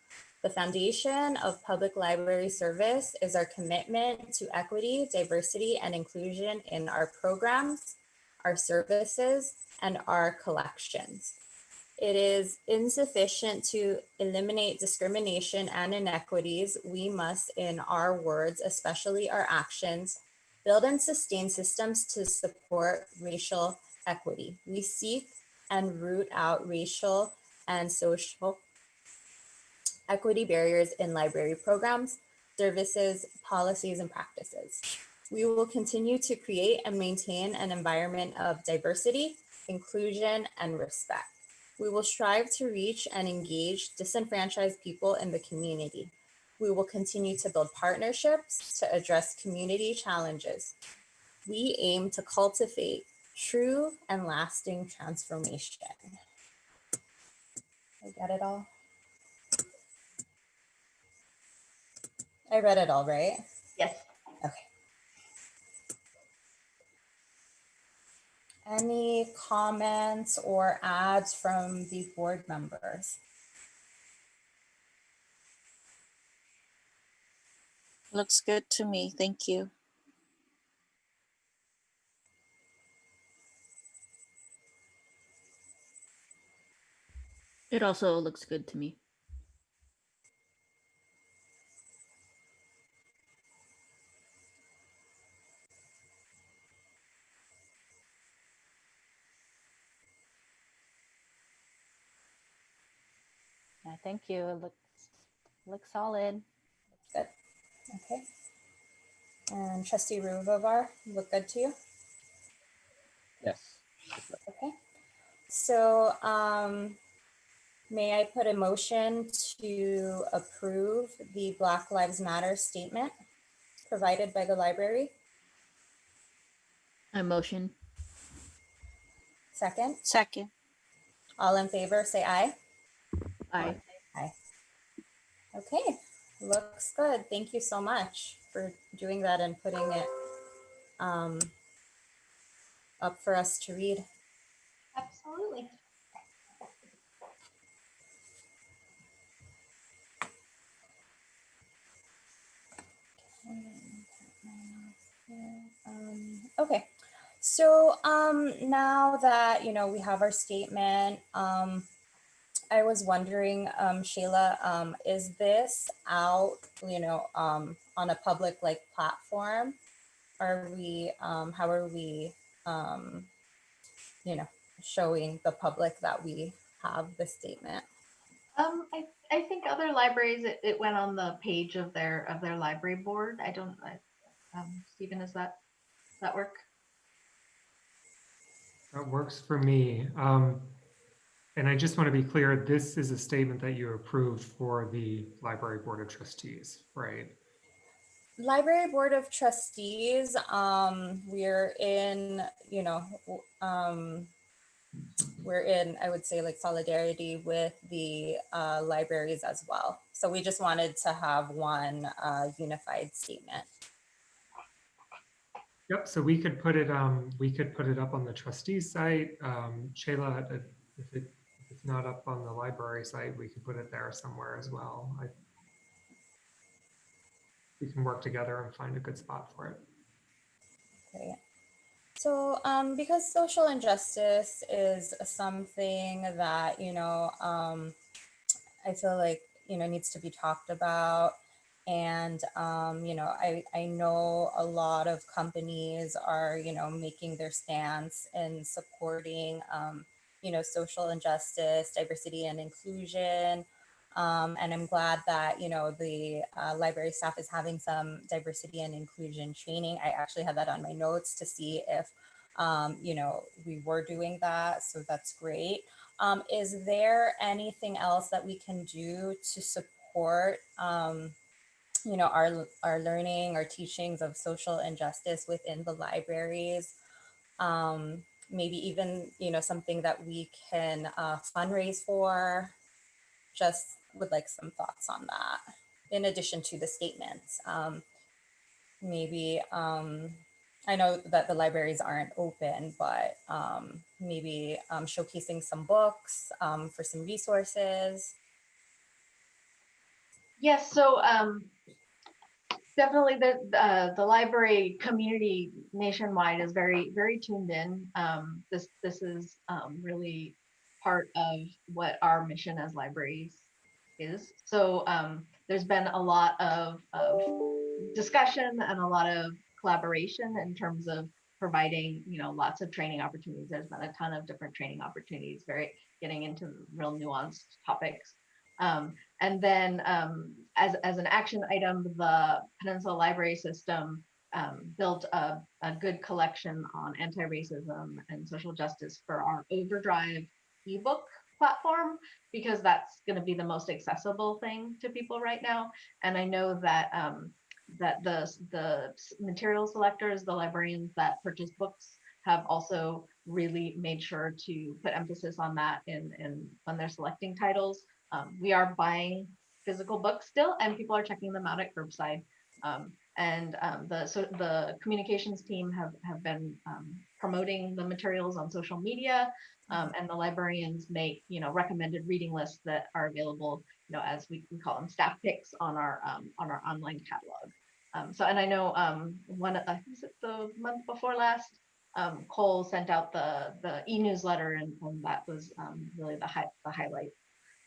The foundation of public library service is our commitment to equity, diversity, and inclusion in our programs, our services, and our collections. It is insufficient to eliminate discrimination and inequities. We must, in our words, especially our actions, build and sustain systems to support racial equity. We seek and root out racial and social equity barriers in library programs, services, policies, and practices. We will continue to create and maintain an environment of diversity, inclusion, and respect. We will strive to reach and engage disenfranchised people in the community. We will continue to build partnerships to address community challenges. We aim to cultivate true and lasting transformation. I get it all? I read it all, right? Yes. Okay. Any comments or adds from the board members? Looks good to me. Thank you. It also looks good to me. Yeah, thank you. It looks solid. Good. Okay. And Trustee Ruvavar, look good to you? Yes. Okay. So may I put a motion to approve the Black Lives Matter statement provided by the library? I motion. Second. Second. All in favor, say aye. Aye. Aye. Okay, looks good. Thank you so much for doing that and putting it up for us to read. Absolutely. Okay, so now that we have our statement, I was wondering, Shayla, is this out, on a public platform? Are we, how are we, showing the public that we have the statement? I think other libraries it went on the page of their library board. I don't. Stephen, does that work? That works for me. And I just want to be clear, this is a statement that you approved for the Library Board of Trustees, right? Library Board of Trustees, we're in, we're in, I would say, solidarity with the libraries as well. So we just wanted to have one unified statement. Yep. So we could put it up on the trustees site. Shayla, if it's not up on the library site, we could put it there somewhere as well. We can work together and find a good spot for it. Great. So because social injustice is something that, I feel like, needs to be talked about. And, I know a lot of companies are, making their stance in supporting, social injustice, diversity and inclusion. And I'm glad that, the library staff is having some diversity and inclusion training. I actually had that on my notes to see if, we were doing that. So that's great. Is there anything else that we can do to support, our learning, our teachings of social injustice within the libraries? Maybe even, something that we can fundraise for. Just would like some thoughts on that. In addition to the statements, maybe, I know that the libraries aren't open, but maybe showcasing some books for some resources. Yes. So definitely the library community nationwide is very tuned in. This is really part of what our mission as libraries is. So there's been a lot of discussion and a lot of collaboration in terms of providing, lots of training opportunities. There's been a ton of different training opportunities, very getting into real nuanced topics. And then as an action item, the Peninsula Library System built a good collection on anti-racism and social justice for our Overdrive ebook platform, because that's going to be the most accessible thing to people right now. And I know that that the material selectors, the librarians that purchase books, have also really made sure to put emphasis on that in when they're selecting titles. We are buying physical books still, and people are checking them out at curbside. The communications team have been promoting the materials on social media, and the librarians make recommended reading lists that are available, as we call them, staff picks on our online catalog. And I know was it the month before last, Cole sent out the e-newsletter, and that was really the highlight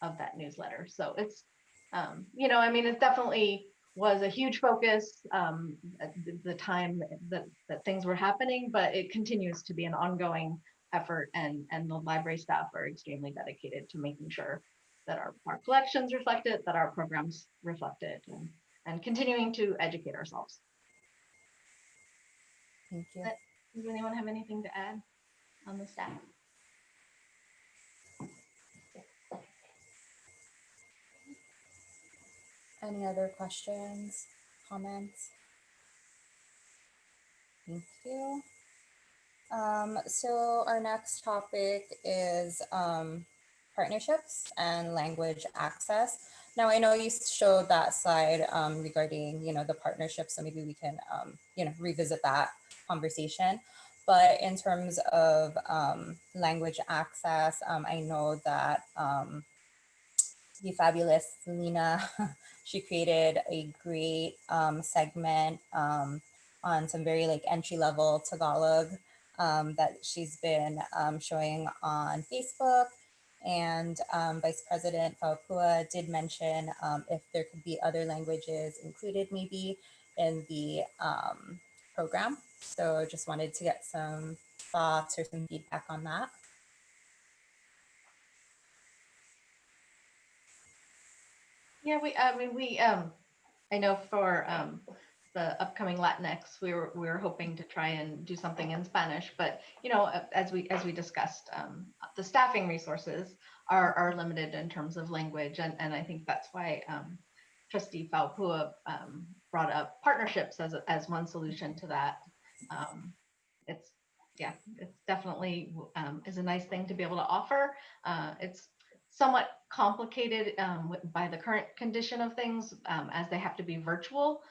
of that newsletter. So it's it definitely was a huge focus at the time that things were happening, but it continues to be an ongoing effort, and the library staff are extremely dedicated to making sure that our collections reflect it, that our programs reflect it, and continuing to educate ourselves. Thank you. Does anyone have anything to add on the staff? Any other questions, comments? Thank you. So our next topic is partnerships and language access. Now, I know you showed that slide regarding, the partnerships, so maybe we can, revisit that conversation. But in terms of language access, I know that the fabulous Lena, she created a great segment on some very entry level Tagalog that she's been showing on Facebook. And Vice President Faupua did mention if there could be other languages included maybe in the program. So just wanted to get some thoughts or some feedback on that. Yeah, I know for the upcoming Latinx, we were hoping to try and do something in Spanish, but as we discussed, the staffing resources are limited in terms of language, and I think that's why Trustee Faupua brought up partnerships as one solution to that. It's definitely is a nice thing to be able to offer. It's somewhat complicated by the current condition of things, as they have to be virtual.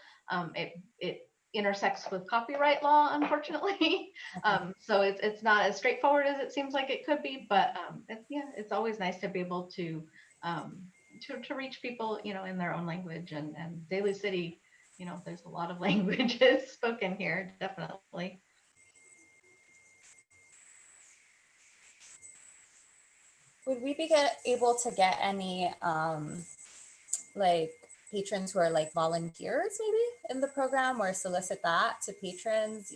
It intersects with copyright law, unfortunately. So it's not as straightforward as it seems like it could be, but it's always nice to be able to reach people, in their own language, and Daly City, there's a lot of languages spoken here, definitely. Would we be able to get any patrons who are volunteers maybe in the program, or solicit that to patrons,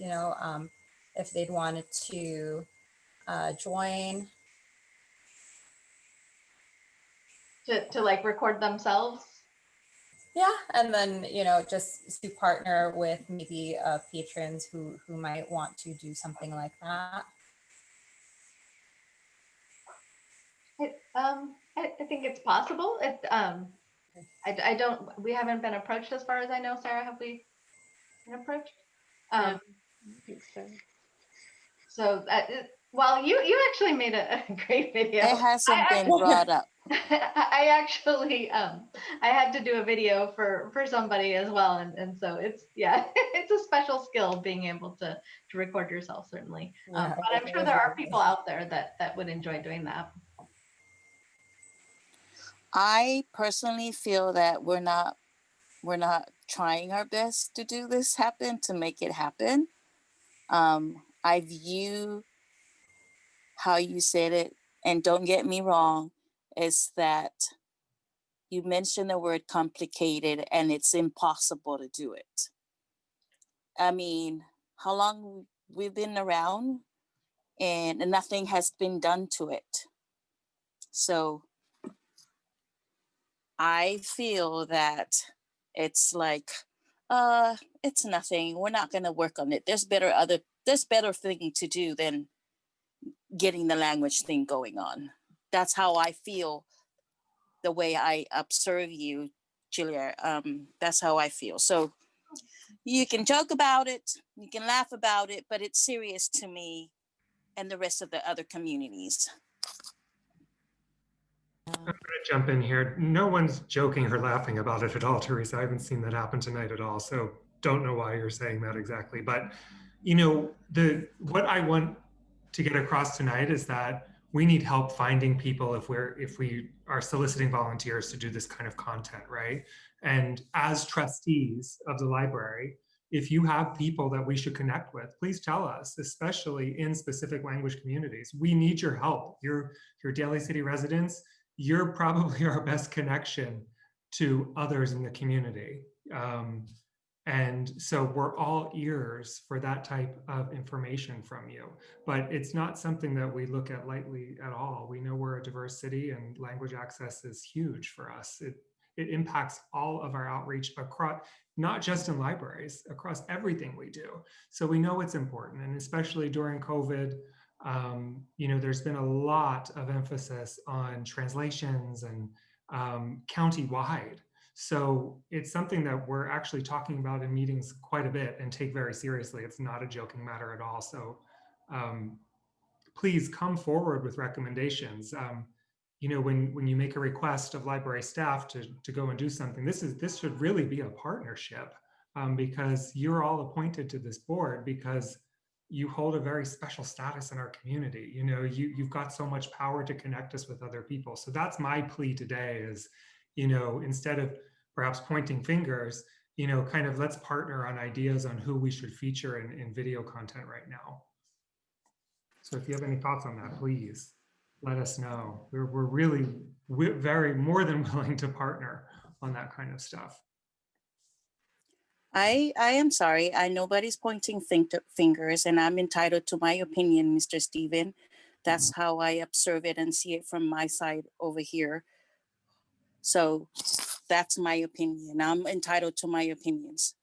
if they'd wanted to join? To record themselves? Yeah, and then, just to partner with maybe patrons who might want to do something like that. I think it's possible. We haven't been approached as far as I know. Sarah, have we been approached? I think so. So well, you actually made a great video. It hasn't been brought up. I actually I had to do a video for somebody as well, and so it's it's a special skill being able to record yourself, certainly. Yeah, but I'm sure there are people out there that would enjoy doing that. I personally feel that we're not we're not trying our best to do this happen, to make it happen. I view how you said it, and don't get me wrong, is that you mentioned the word complicated and it's impossible to do it. I mean, how long we've been around and nothing has been done to it. So I feel that it's like, it's nothing. We're not gonna work on it. There's better thing to do than getting the language thing going on. That's how I feel the way I observe you, Julia. That's how I feel. So you can joke about it, you can laugh about it, but it's serious to me and the rest of the other communities. I'm going to jump in here. No one's joking or laughing about it at all, Teresa. I haven't seen that happen tonight at all. So don't know why you're saying that exactly. But, you know, what I want to get across tonight is that we need help finding people if we are soliciting volunteers to do this kind of content, right? And as trustees of the library, if you have people that we should connect with, please tell us, especially in specific language communities. We need your help. Your Daly City residents, you're probably our best connection to others in the community. And so we're all ears for that type of information from you. But it's not something that we look at lightly at all. We know we're a diverse city and language access is huge for us. It impacts all of our outreach across, not just in libraries, across everything we do. So we know it's important, and especially during COVID, you know, there's been a lot of emphasis on translations and county-wide. So it's something that we're actually talking about in meetings quite a bit and take very seriously. It's not a joking matter at all. So please come forward with recommendations. You know, when you make a request of library staff to go and do something, this should really be a partnership, because you're all appointed to this board because you hold a very special status in our community. You know, you've got so much power to connect us with other people. So that's my plea today is, you know, instead of perhaps pointing fingers, you know, kind of let's partner on ideas on who we should feature in video content right now. So if you have any thoughts on that, please let us know. We're very more than willing to partner on that kind of stuff. I am sorry. Nobody's pointing fingers, and I'm entitled to my opinion, Mr. Steven. That's how I observe it and see it from my side over here. So that's my opinion. I'm entitled to my opinions.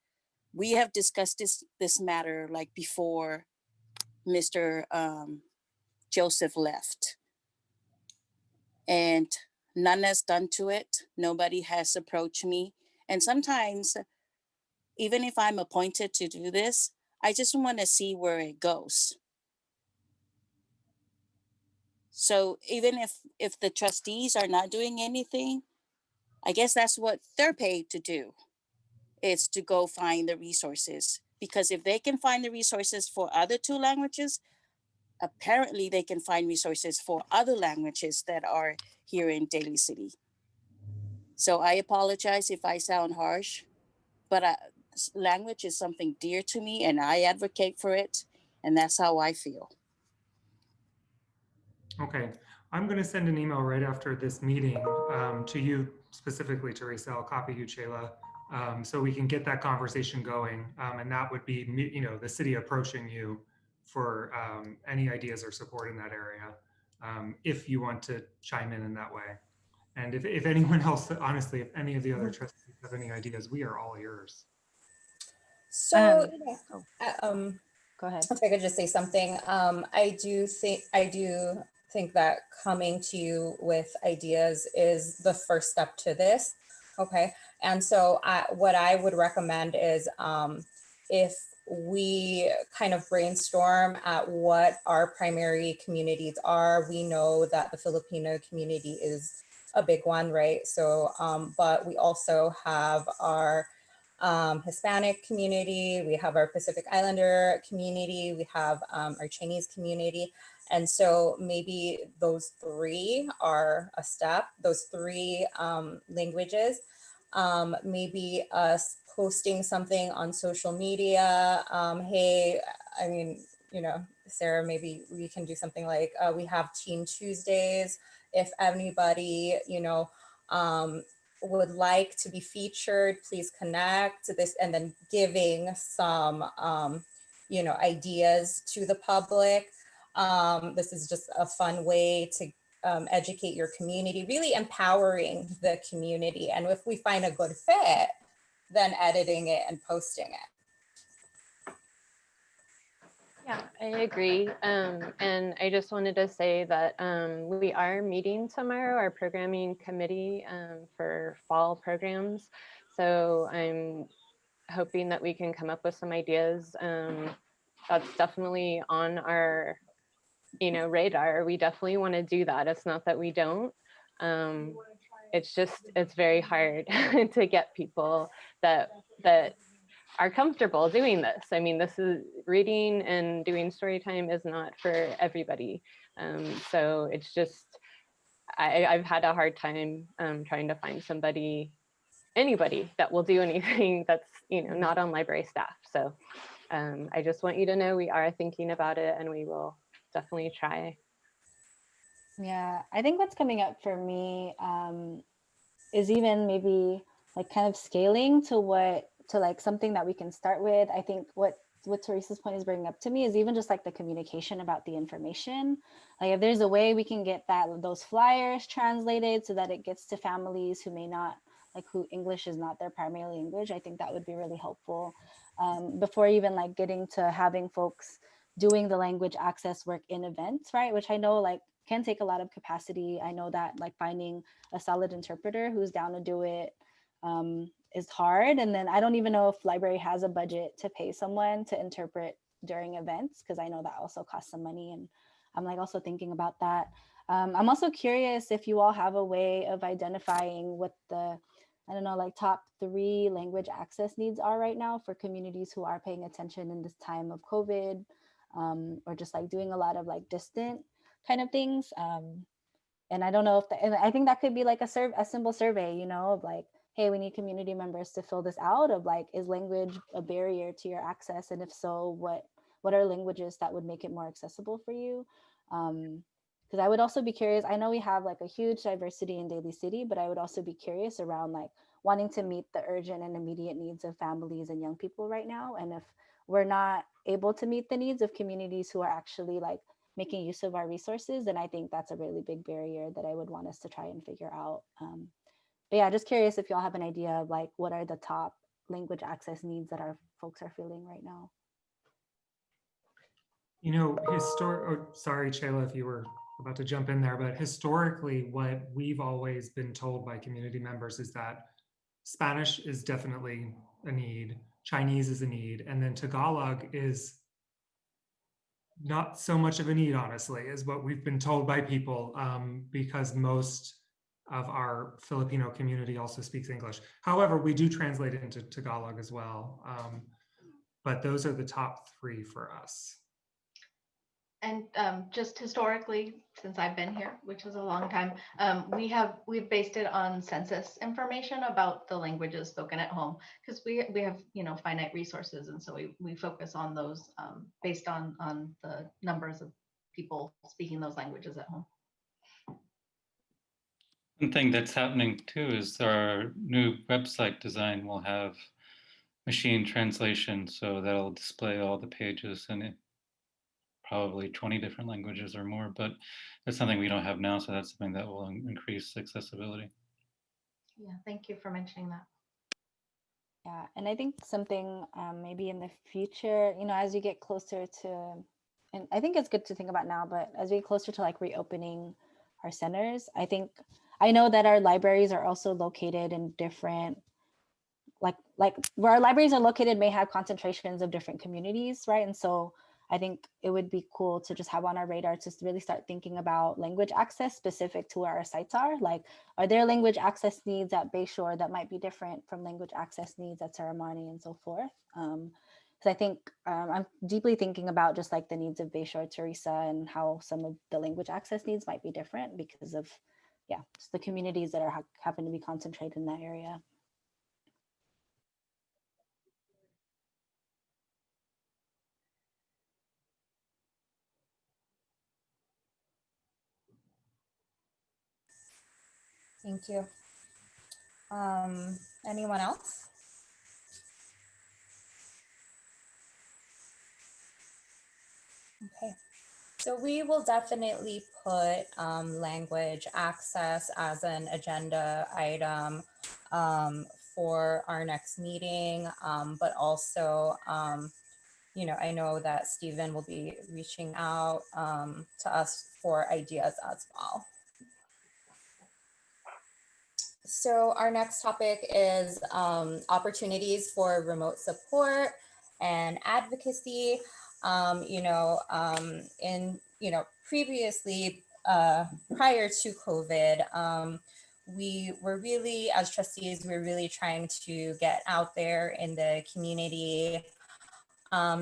We have discussed this matter like before Mr. Joseph left, and none has done to it. Nobody has approached me. And sometimes, even if I'm appointed to do this, I just want to see where it goes. So even if the trustees are not doing anything, I guess that's what they're paid to do, is to go find the resources. Because if they can find the resources for other two languages, apparently they can find resources for other languages that are here in Daly City. So I apologize if I sound harsh, but language is something dear to me and I advocate for it. And that's how I feel. Okay, I'm going to send an email right after this meeting to you specifically, Teresa. I'll copy you, Chayla, so we can get that conversation going. And that would be, you know, the city approaching you for any ideas or support in that area, if you want to chime in that way. And if anyone else, honestly, if any of the other trustees have any ideas, we are all yours. So, Go ahead. if I could just say something, I do think that coming to you with ideas is the first step to this. Okay, and so what I would recommend is if we kind of brainstorm at what our primary communities are. We know that the Filipino community is a big one, right? So, but we also have our Hispanic community, we have our Pacific Islander community, we have our Chinese community. And so maybe those three are a step, those three languages. maybe us posting something on social media. Hey, I mean, you know, Sarah, maybe we can do something like we have Teen Tuesdays. If anybody, you know, would like to be featured, please connect to this, and then giving some, you know, ideas to the public. This is just a fun way to educate your community, really empowering the community. And if we find a good fit, then editing it and posting it. Yeah, I agree. And I just wanted to say that we are meeting tomorrow, our programming committee for fall programs. So I'm hoping that we can come up with some ideas. That's definitely on our, you know, radar. We definitely want to do that. It's not that we don't. It's just, it's very hard to get people that are comfortable doing this. I mean, this is reading and doing story time is not for everybody. So it's just, I've had a hard time trying to find anybody that will do anything that's, you know, not on library staff. So I just want you to know we are thinking about it and we will definitely try. Yeah, I think what's coming up for me is even maybe like kind of scaling to like something that we can start with. I think what Teresa's point is bringing up to me is even just like the communication about the information. Like if there's a way we can get those flyers translated so that it gets to families who may not, like who English is not their primary language, I think that would be really helpful. Before even like getting to having folks doing the language access work in events, right? Which I know like can take a lot of capacity. I know that like finding a solid interpreter who's down to do it is hard. And then I don't even know if library has a budget to pay someone to interpret during events, because I know that also costs some money. And I'm like also thinking about that. I'm also curious if you all have a way of identifying what the, I don't know, like top 3 language access needs are right now for communities who are paying attention in this time of COVID, or just like doing a lot of like distant kind of things. And I don't know if and I think that could be like a simple survey, you know, of like, hey, we need community members to fill this out of like, is language a barrier to your access? And if so, what are languages that would make it more accessible for you? Because I would also be curious, I know we have like a huge diversity in Daly City, but I would also be curious around like wanting to meet the urgent and immediate needs of families and young people right now. And if we're not able to meet the needs of communities who are actually like making use of our resources, then I think that's a really big barrier that I would want us to try and figure out. But yeah, just curious if y'all have an idea of like what are the top language access needs that our folks are feeling right now. You know, sorry, Chayla, if you were about to jump in there, but historically, what we've always been told by community members is that Spanish is definitely a need, Chinese is a need, and then Tagalog is not so much of a need, honestly, is what we've been told by people, because most of our Filipino community also speaks English. However, we do translate it into Tagalog as well. But those are the top 3 for us. And just historically, since I've been here, which is a long time, we've based it on census information about the languages spoken at home, because we have, you know, finite resources, and so we focus on those based on the numbers of people speaking those languages at home. One thing that's happening too is our new website design will have machine translation, so that'll display all the pages in probably 20 different languages or more, but that's something we don't have now, so that's something that will increase accessibility. Yeah, thank you for mentioning that. Yeah, and I think something maybe in the future, you know, as you get closer to, and I think it's good to think about now, but as we get closer to like reopening our centers, I know that our libraries are also located in different, like where our libraries are located may have concentrations of different communities, right? And so I think it would be cool to just have on our radar to really start thinking about language access specific to where our sites are. Like, are there language access needs at Bayshore that might be different from language access needs at Saramani and so forth? Because I think I'm deeply thinking about just like the needs of Bayshore, Teresa, and how some of the language access needs might be different because of, yeah, just the communities that are happen to be concentrated in that area. Thank you. Anyone else? Okay. So we will definitely put language access as an agenda item for our next meeting, but also, I know that Stephen will be reaching out to us for ideas as well. So our next topic is opportunities for remote support and advocacy. Previously, prior to COVID, we were really, as trustees, we're really trying to get out there in the community,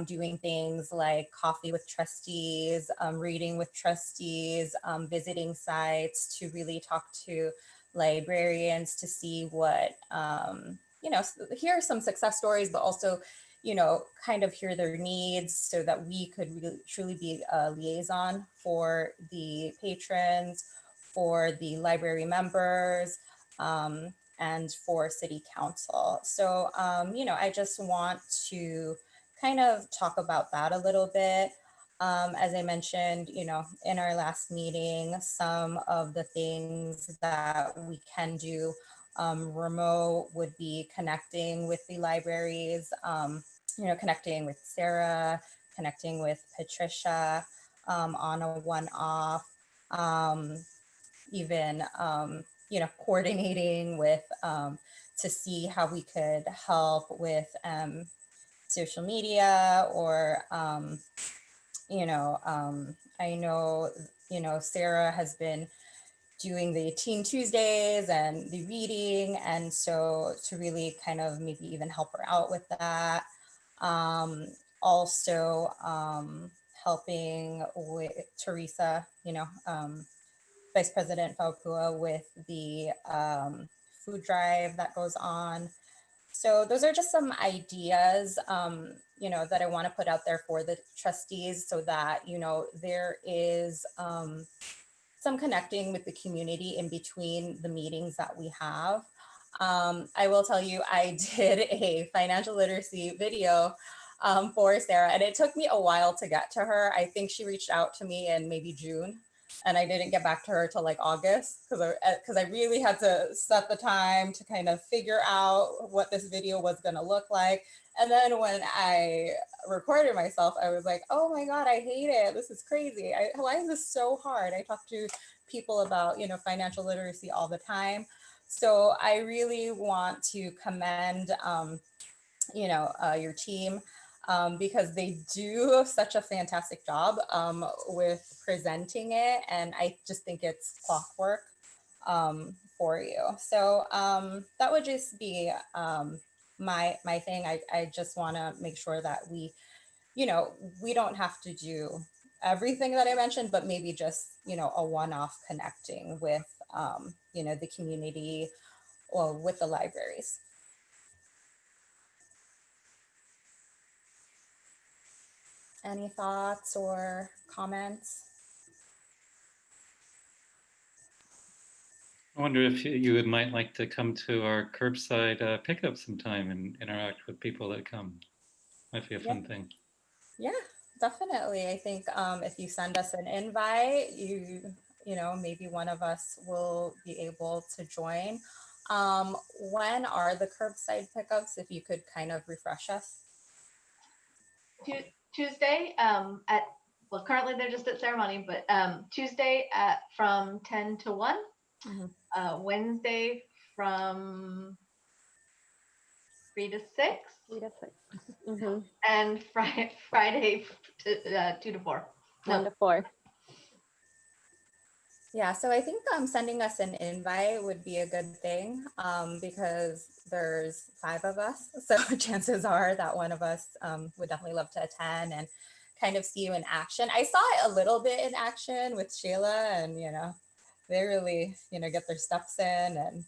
doing things like coffee with trustees, reading with trustees, visiting sites to really talk to librarians to see what, hear some success stories, but also, kind of hear their needs so that we could really truly be a liaison for the patrons, for the library members, and for city council. So, I just want to kind of talk about that a little bit. As I mentioned, in our last meeting, some of the things that we can do remote would be connecting with the libraries, connecting with Sarah, connecting with Patricia on a one-off, even, coordinating with to see how we could help with social media or, I know, Sarah has been doing the Teen Tuesdays and the reading. And so to really kind of maybe even help her out with that. Also helping with Teresa, Vice President Faupua with the food drive that goes on. So those are just some ideas, that I want to put out there for the trustees so that, there is some connecting with the community in between the meetings that we have. I will tell you, I did a financial literacy video for Sarah, and it took me a while to get to her. I think she reached out to me in maybe June, and I didn't get back to her till like August because I really had to set the time to kind of figure out what this video was going to look like. And then when I recorded myself, I was like, oh my God, I hate it. This is crazy. Why is this so hard? I talk to people about, financial literacy all the time. So I really want to commend, your team because they do such a fantastic job with presenting it. And I just think it's clockwork for you. So that would just be my thing. I just want to make sure that we don't have to do everything that I mentioned, but maybe just, a one-off connecting with, the community or with the libraries. Any thoughts or comments? I wonder if you might like to come to our curbside pickup sometime and interact with people that come. Might be a fun thing. Yeah, definitely. I think if you send us an invite, maybe one of us will be able to join. When are the curbside pickups? If you could kind of refresh us. Tuesday currently they're just at ceremony, but Tuesday from 10 to 1, Wednesday from 3 to 6, 3 to 6. Mm-hmm. and Friday to 2 to 4. 1 to 4. Yeah, so I think sending us an invite would be a good thing because there's 5 of us. So chances are that one of us would definitely love to attend and kind of see you in action. I saw it a little bit in action with Sheila, and, they really, get their steps in and,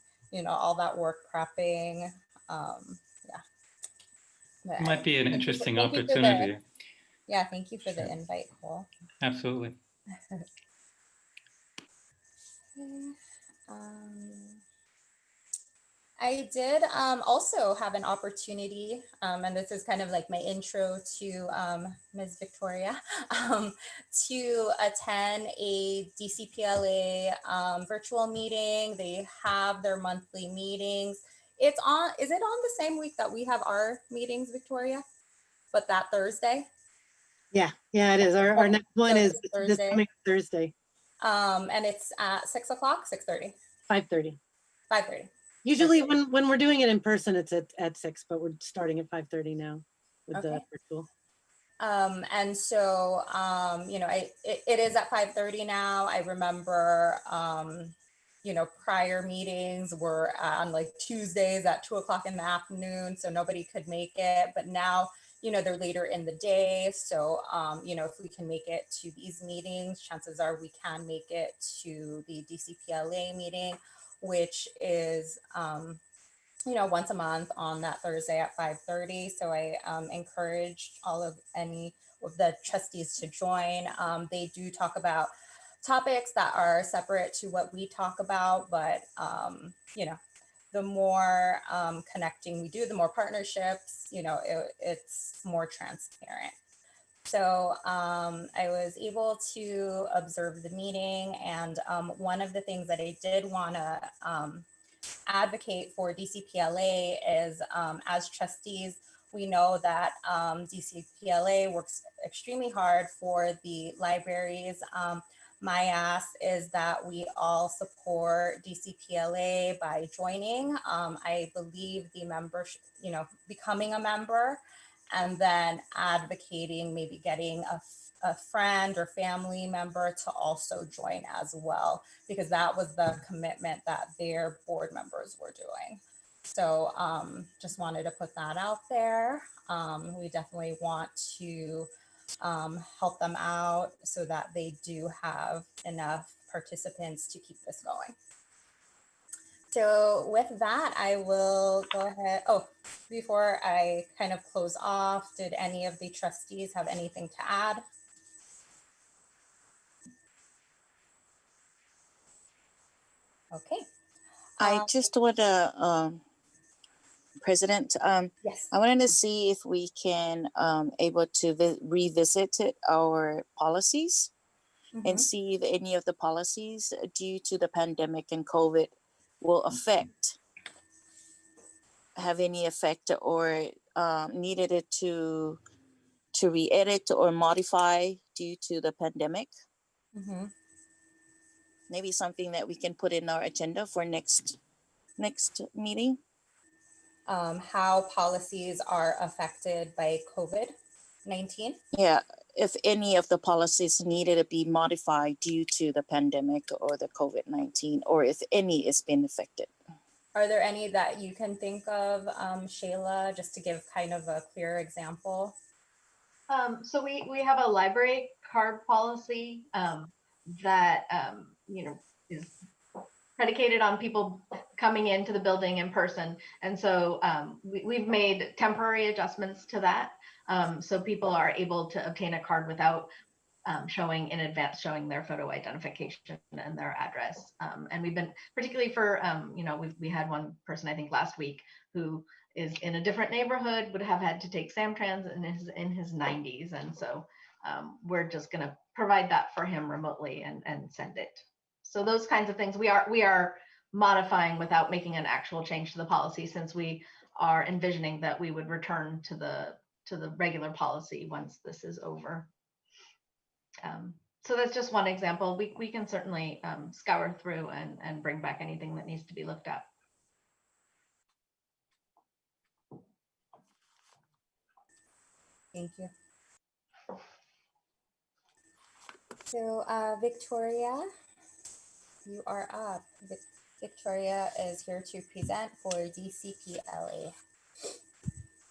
all that work prepping. It might be an interesting thank opportunity. Thank you for the invite, Cole. Absolutely. I did also have an opportunity, and this is kind of like my intro to Ms. Victoria, um, to attend a DCPLA virtual meeting. They have their monthly meetings. It's on, is it on the same week that we have our meetings, Victoria? But that Thursday? Yeah, it is. Our next one So is this this Thursday. coming Thursday, And it's at 6 o'clock, 6:30, 5:30. 5:30. Usually when we're doing it in person, it's at 6, but we're starting at 5:30 now with the Okay. virtual. And so, you know, it is at 5:30 now. I remember, you know, prior meetings were on like Tuesdays at 2 o'clock in the afternoon, so nobody could make it. But now, you know, they're later in the day. So, you know, if we can make it to these meetings, chances are we can make it to the DCPLA meeting, which is, you know, once a month on that Thursday at 5:30. So I encourage all of any of the trustees to join. They do talk about topics that are separate to what we talk about, but you know, the more connecting we do, the more partnerships, you know, it's more transparent. So I was able to observe the meeting, and one of the things that I did want to advocate for DCPLA is, as trustees, we know that DCPLA works extremely hard for the libraries. My ask is that we all support DCPLA by joining. I believe the membership, you know, becoming a member and then advocating, maybe getting a friend or family member to also join as well, because that was the commitment that their board members were doing. So just wanted to put that out there. We definitely want to help them out so that they do have enough participants to keep this going. So with that, I will go ahead. Oh, before I kind of close off, did any of the trustees have anything to add? Okay. I just want to, President, Yes. I wanted to see if we can able to revisit our policies and see if any of the policies due to the pandemic and COVID will have any effect or needed it to re-edit or modify due to the pandemic. Maybe something that we can put in our agenda for next meeting. How policies are affected by COVID-19? Yeah, if any of the policies needed to be modified due to the pandemic or the COVID-19, or if any is being affected. Are there any that you can think of, Shayla, just to give kind of a clear example? So we have a library card policy that you know, is predicated on people coming into the building in person, and so we've made temporary adjustments to that, so people are able to obtain a card without showing in advance, showing their photo identification and their address. And we've been, particularly for, you know, we had one person, I think last week, who is in a different neighborhood, would have had to take Samtrans in his 90s. And so we're just gonna provide that for him remotely and send it. So those kinds of things we are modifying without making an actual change to the policy, since we are envisioning that we would return to the regular policy once this is over. So that's just one example. We can certainly scour through and bring back anything that needs to be looked at. Thank you. So Victoria, you are up. Victoria is here to present for DCPLA.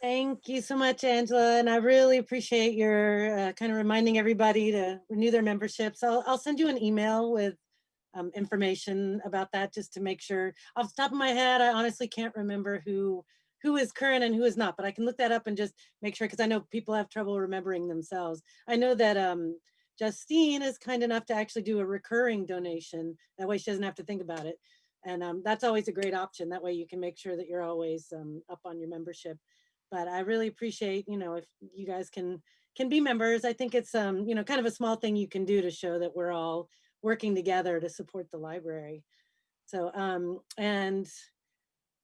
Thank you so much, Angela. And I really appreciate your kind of reminding everybody to renew their memberships. I'll send you an email with information about that, just to make sure. Off the top of my head, I honestly can't remember who is current and who is not, but I can look that up and just make sure, because I know people have trouble remembering themselves. I know that Justine is kind enough to actually do a recurring donation. That way she doesn't have to think about it. And that's always a great option. That way you can make sure that you're always up on your membership. But I really appreciate, if you guys can be members. I think it's, kind of a small thing you can do to show that we're all working together to support the library. So, on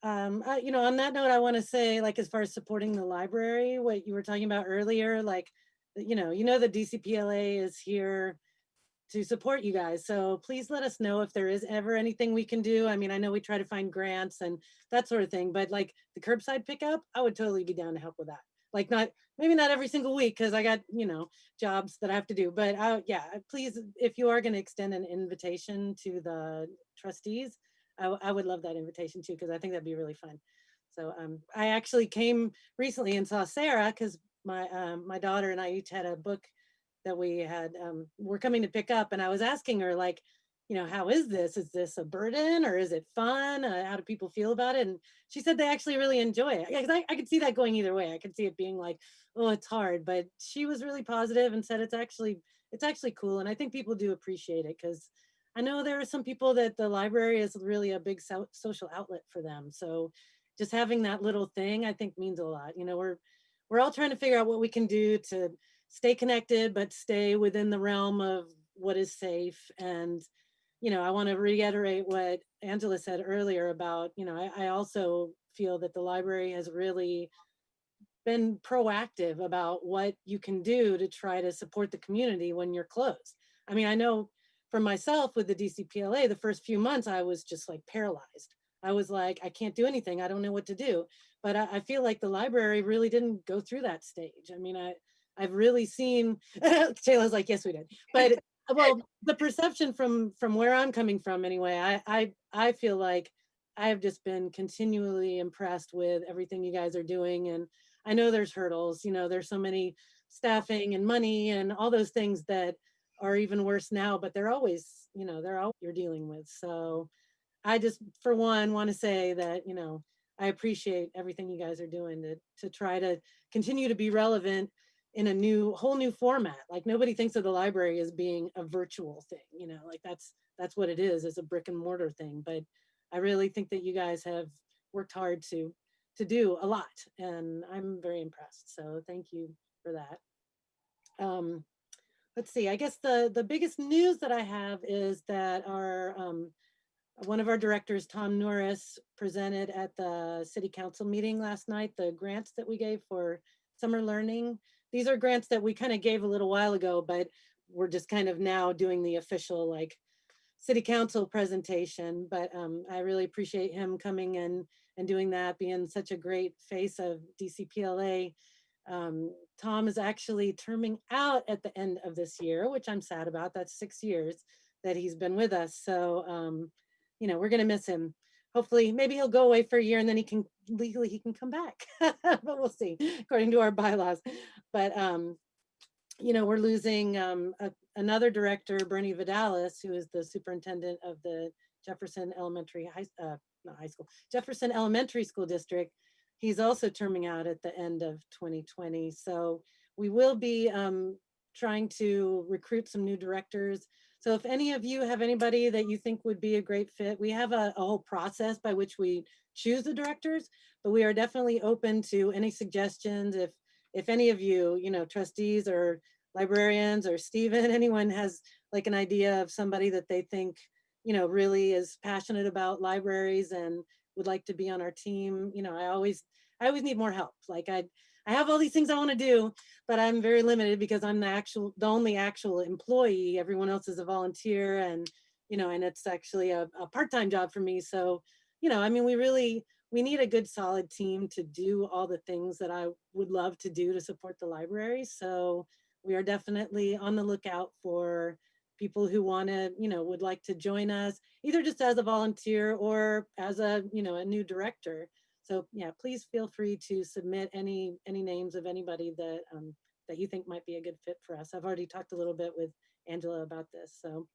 that note, I want to say, like, as far as supporting the library, what you were talking about earlier, like, the DCPLA is here to support you guys. So please let us know if there is ever anything we can do. I mean, I know we try to find grants and that sort of thing, but like the curbside pickup, I would totally be down to help with that. Like maybe not every single week because I got, jobs that I have to do. But yeah, please, if you are going to extend an invitation to the trustees, I would love that invitation too, because I think that'd be really fun. So I actually came recently and saw Sarah because my daughter and I each had a book that we had were coming to pick up, and I was asking her, like, how is this? Is this a burden or is it fun? How do people feel about it? And she said they actually really enjoy it. Yeah, I could see that going either way. I could see it being like, oh, it's hard, but she was really positive and said it's actually cool. And I think people do appreciate it because I know there are some people that the library is really a big social outlet for them. So just having that little thing, I think, means a lot. We're all trying to figure out what we can do to stay connected, but stay within the realm of what is safe. And, I want to reiterate what Angela said earlier about, I also feel that the library has really been proactive about what you can do to try to support the community when you're closed. I mean, I know for myself with the DCPLA, the first few months, I was just like paralyzed. I was like, I can't do anything. I don't know what to do. But I feel like the library really didn't go through that stage. I mean, I've really seen, Taylor's like, yes, we did. But well, the perception from where I'm coming from anyway, I feel like I have just been continually impressed with everything you guys are doing. And I know there's hurdles, there's so many staffing and money and all those things that are even worse now, but they're always you're dealing with. So I just, for one, want to say that, I appreciate everything you guys are doing to try to continue to be relevant in a whole new format. Like nobody thinks of the library as being a virtual thing, like that's what it is, as a brick and mortar thing. But I really think that you guys have worked hard to do a lot, and I'm very impressed. So thank you for that. Let's see, I guess the biggest news that I have is that our one of our directors, Tom Norris, presented at the city council meeting last night the grants that we gave for summer learning. These are grants that we kind of gave a little while ago, but we're just kind of now doing the official like city council presentation. But I really appreciate him coming in and doing that, being such a great face of DCPLA. Tom is actually terming out at the end of this year, which I'm sad about. That's 6 years that he's been with us. So we're going to miss him. Hopefully, maybe he'll go away for a year and then he can come back. But we'll see, according to our bylaws. But we're losing another director, Bernie Vidalis, who is the superintendent of the Jefferson Jefferson Elementary School District. He's also terming out at the end of 2020. So we will be trying to recruit some new directors. So if any of you have anybody that you think would be a great fit, we have a whole process by which we choose the directors, but we are definitely open to any suggestions. If any of you, trustees or librarians or Stephen, anyone has like an idea of somebody that they think, really is passionate about libraries and would like to be on our team, I always need more help. Like I have all these things I want to do, but I'm very limited because I'm the only actual employee. Everyone else is a volunteer, and and it's actually a part-time job for me. So, I mean, we need a good solid team to do all the things that I would love to do to support the library. So we are definitely on the lookout for people who want to, would like to join us, either just as a volunteer or as a new director. So yeah, please feel free to submit any names of anybody that that you think might be a good fit for us. I've already talked a little bit with Angela about this. So,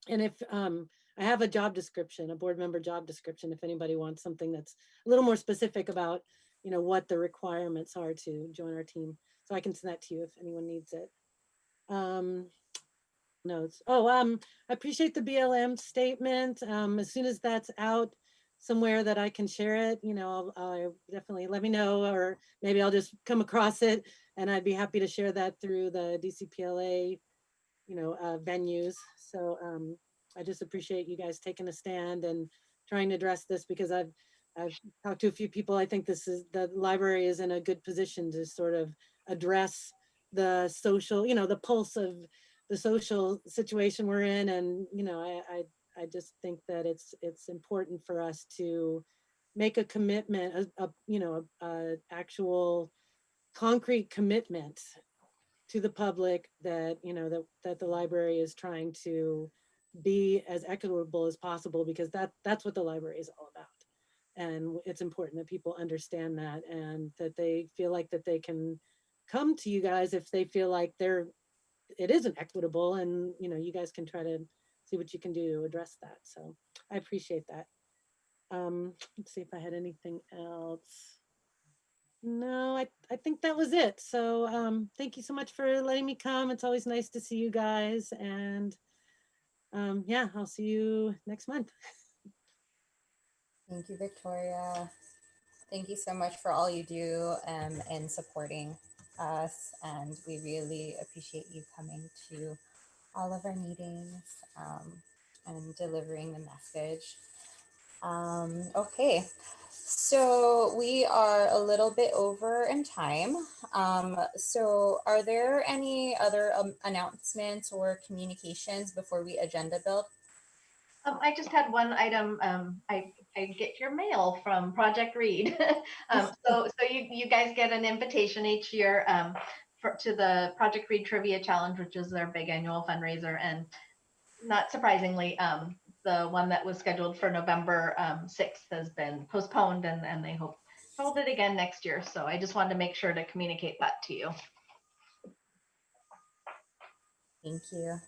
and if I have a job description, a board member job description, if anybody wants something that's a little more specific about, what the requirements are to join our team. So I can send that to you if anyone needs it. notes. Oh, I appreciate the BLM statement. As soon as that's out somewhere that I can share it, you know, I'll definitely let me know, or maybe I'll just come across it, and I'd be happy to share that through the DCPLA, you know, venues. So I just appreciate you guys taking a stand and trying to address this, because I've talked to a few people. I think the library is in a good position to sort of address the social, you know, the pulse of the social situation we're in. And, you know, I just think that it's important for us to make a commitment, you know, a actual concrete commitment to the public that, you know, that the library is trying to be as equitable as possible, because that's what the library is all about. And it's important that people understand that, and that they feel like that they can come to you guys if they feel like it isn't equitable, and, you know, you guys can try to see what you can do to address that. So I appreciate that. Let's see if I had anything else. No, I think that was it. So thank you so much for letting me come. It's always nice to see you guys. And yeah, I'll see you next month. Thank you, Victoria. Thank you so much for all you do in supporting us. And we really appreciate you coming to all of our meetings and delivering the message. Okay, so we are a little bit over in time. So are there any other announcements or communications before we agenda build? I just had one item. I get your mail from Project Read. So you guys get an invitation each year to the Project Read Trivia Challenge, which is their big annual fundraiser. And not surprisingly, the one that was scheduled for November 6th has been postponed, and they hope to hold it again next year. So I just wanted to make sure to communicate that to you. Thank you.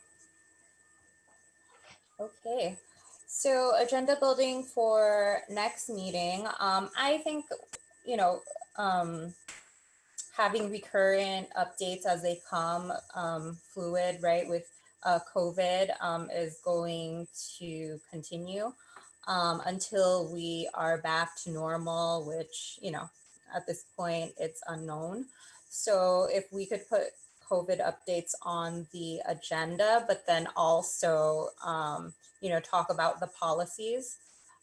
Okay, so agenda building for next meeting. I think, you know, having recurrent updates as they come, fluid, right, with COVID is going to continue until we are back to normal, which, you know, at this point it's unknown. So if we could put COVID updates on the agenda, but then also, you know, talk about the policies,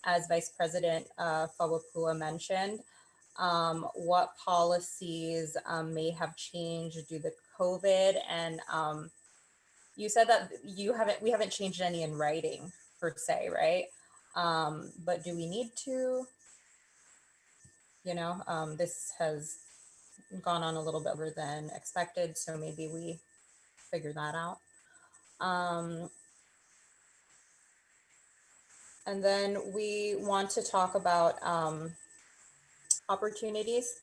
as Vice President Fawapua mentioned. What policies may have changed due to COVID, and you said that we haven't changed any in writing per se, right? But do we need to? You know, this has gone on a little bit over than expected, so maybe we figure that out. And then we want to talk about opportunities.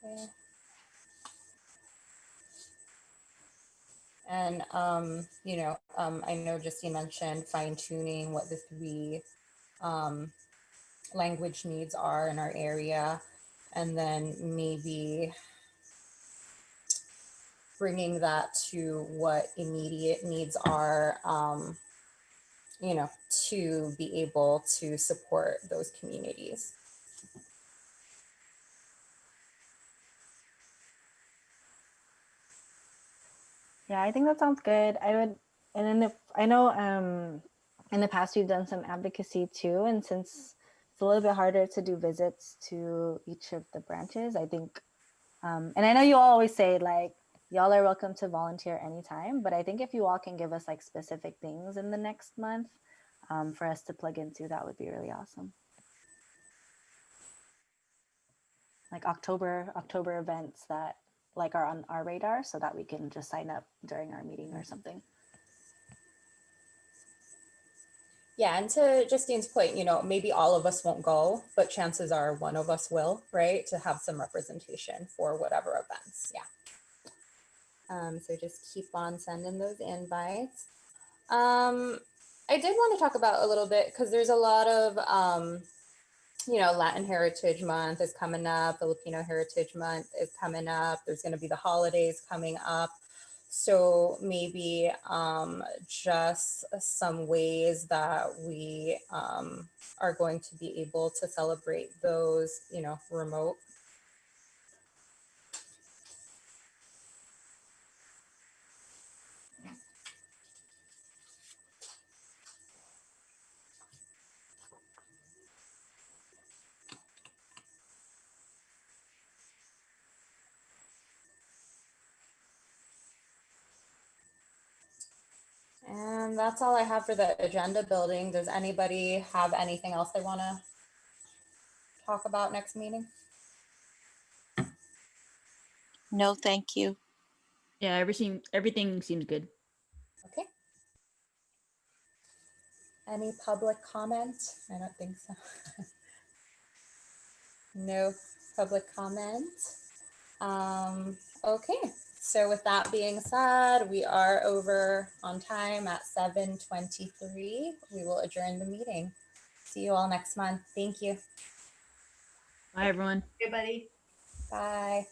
Okay. And, you know, I know Justine mentioned fine tuning what the three language needs are in our area, and then maybe bringing that to what immediate needs are, you know, to be able to support those communities. Yeah, I think that sounds good. I would, and then if I know in the past we've done some advocacy too, and since it's a little bit harder to do visits to each of the branches, I think, and I know you all always say like y'all are welcome to volunteer anytime, but I think if you all can give us like specific things in the next month for us to plug into, that would be really awesome. Like October events that like are on our radar, so that we can just sign up during our meeting or something. Yeah, and to Justine's point, you know, maybe all of us won't go, but chances are one of us will, right? To have some representation for whatever events. Yeah. So just keep on sending those invites. I did want to talk about a little bit because there's a lot of, Latin Heritage Month is coming up, Filipino Heritage Month is coming up. There's going to be the holidays coming up. So maybe just some ways that we are going to be able to celebrate those, remote. And that's all I have for the agenda building. Does anybody have anything else they want to talk about next meeting? No, thank you. Yeah, everything seems good. Okay. Any public comment? I don't think so. No public comment. Okay, so with that being said, we are over on time at 7:23. We will adjourn the meeting. See you all next month. Thank you. Bye, everyone. Everybody. Bye.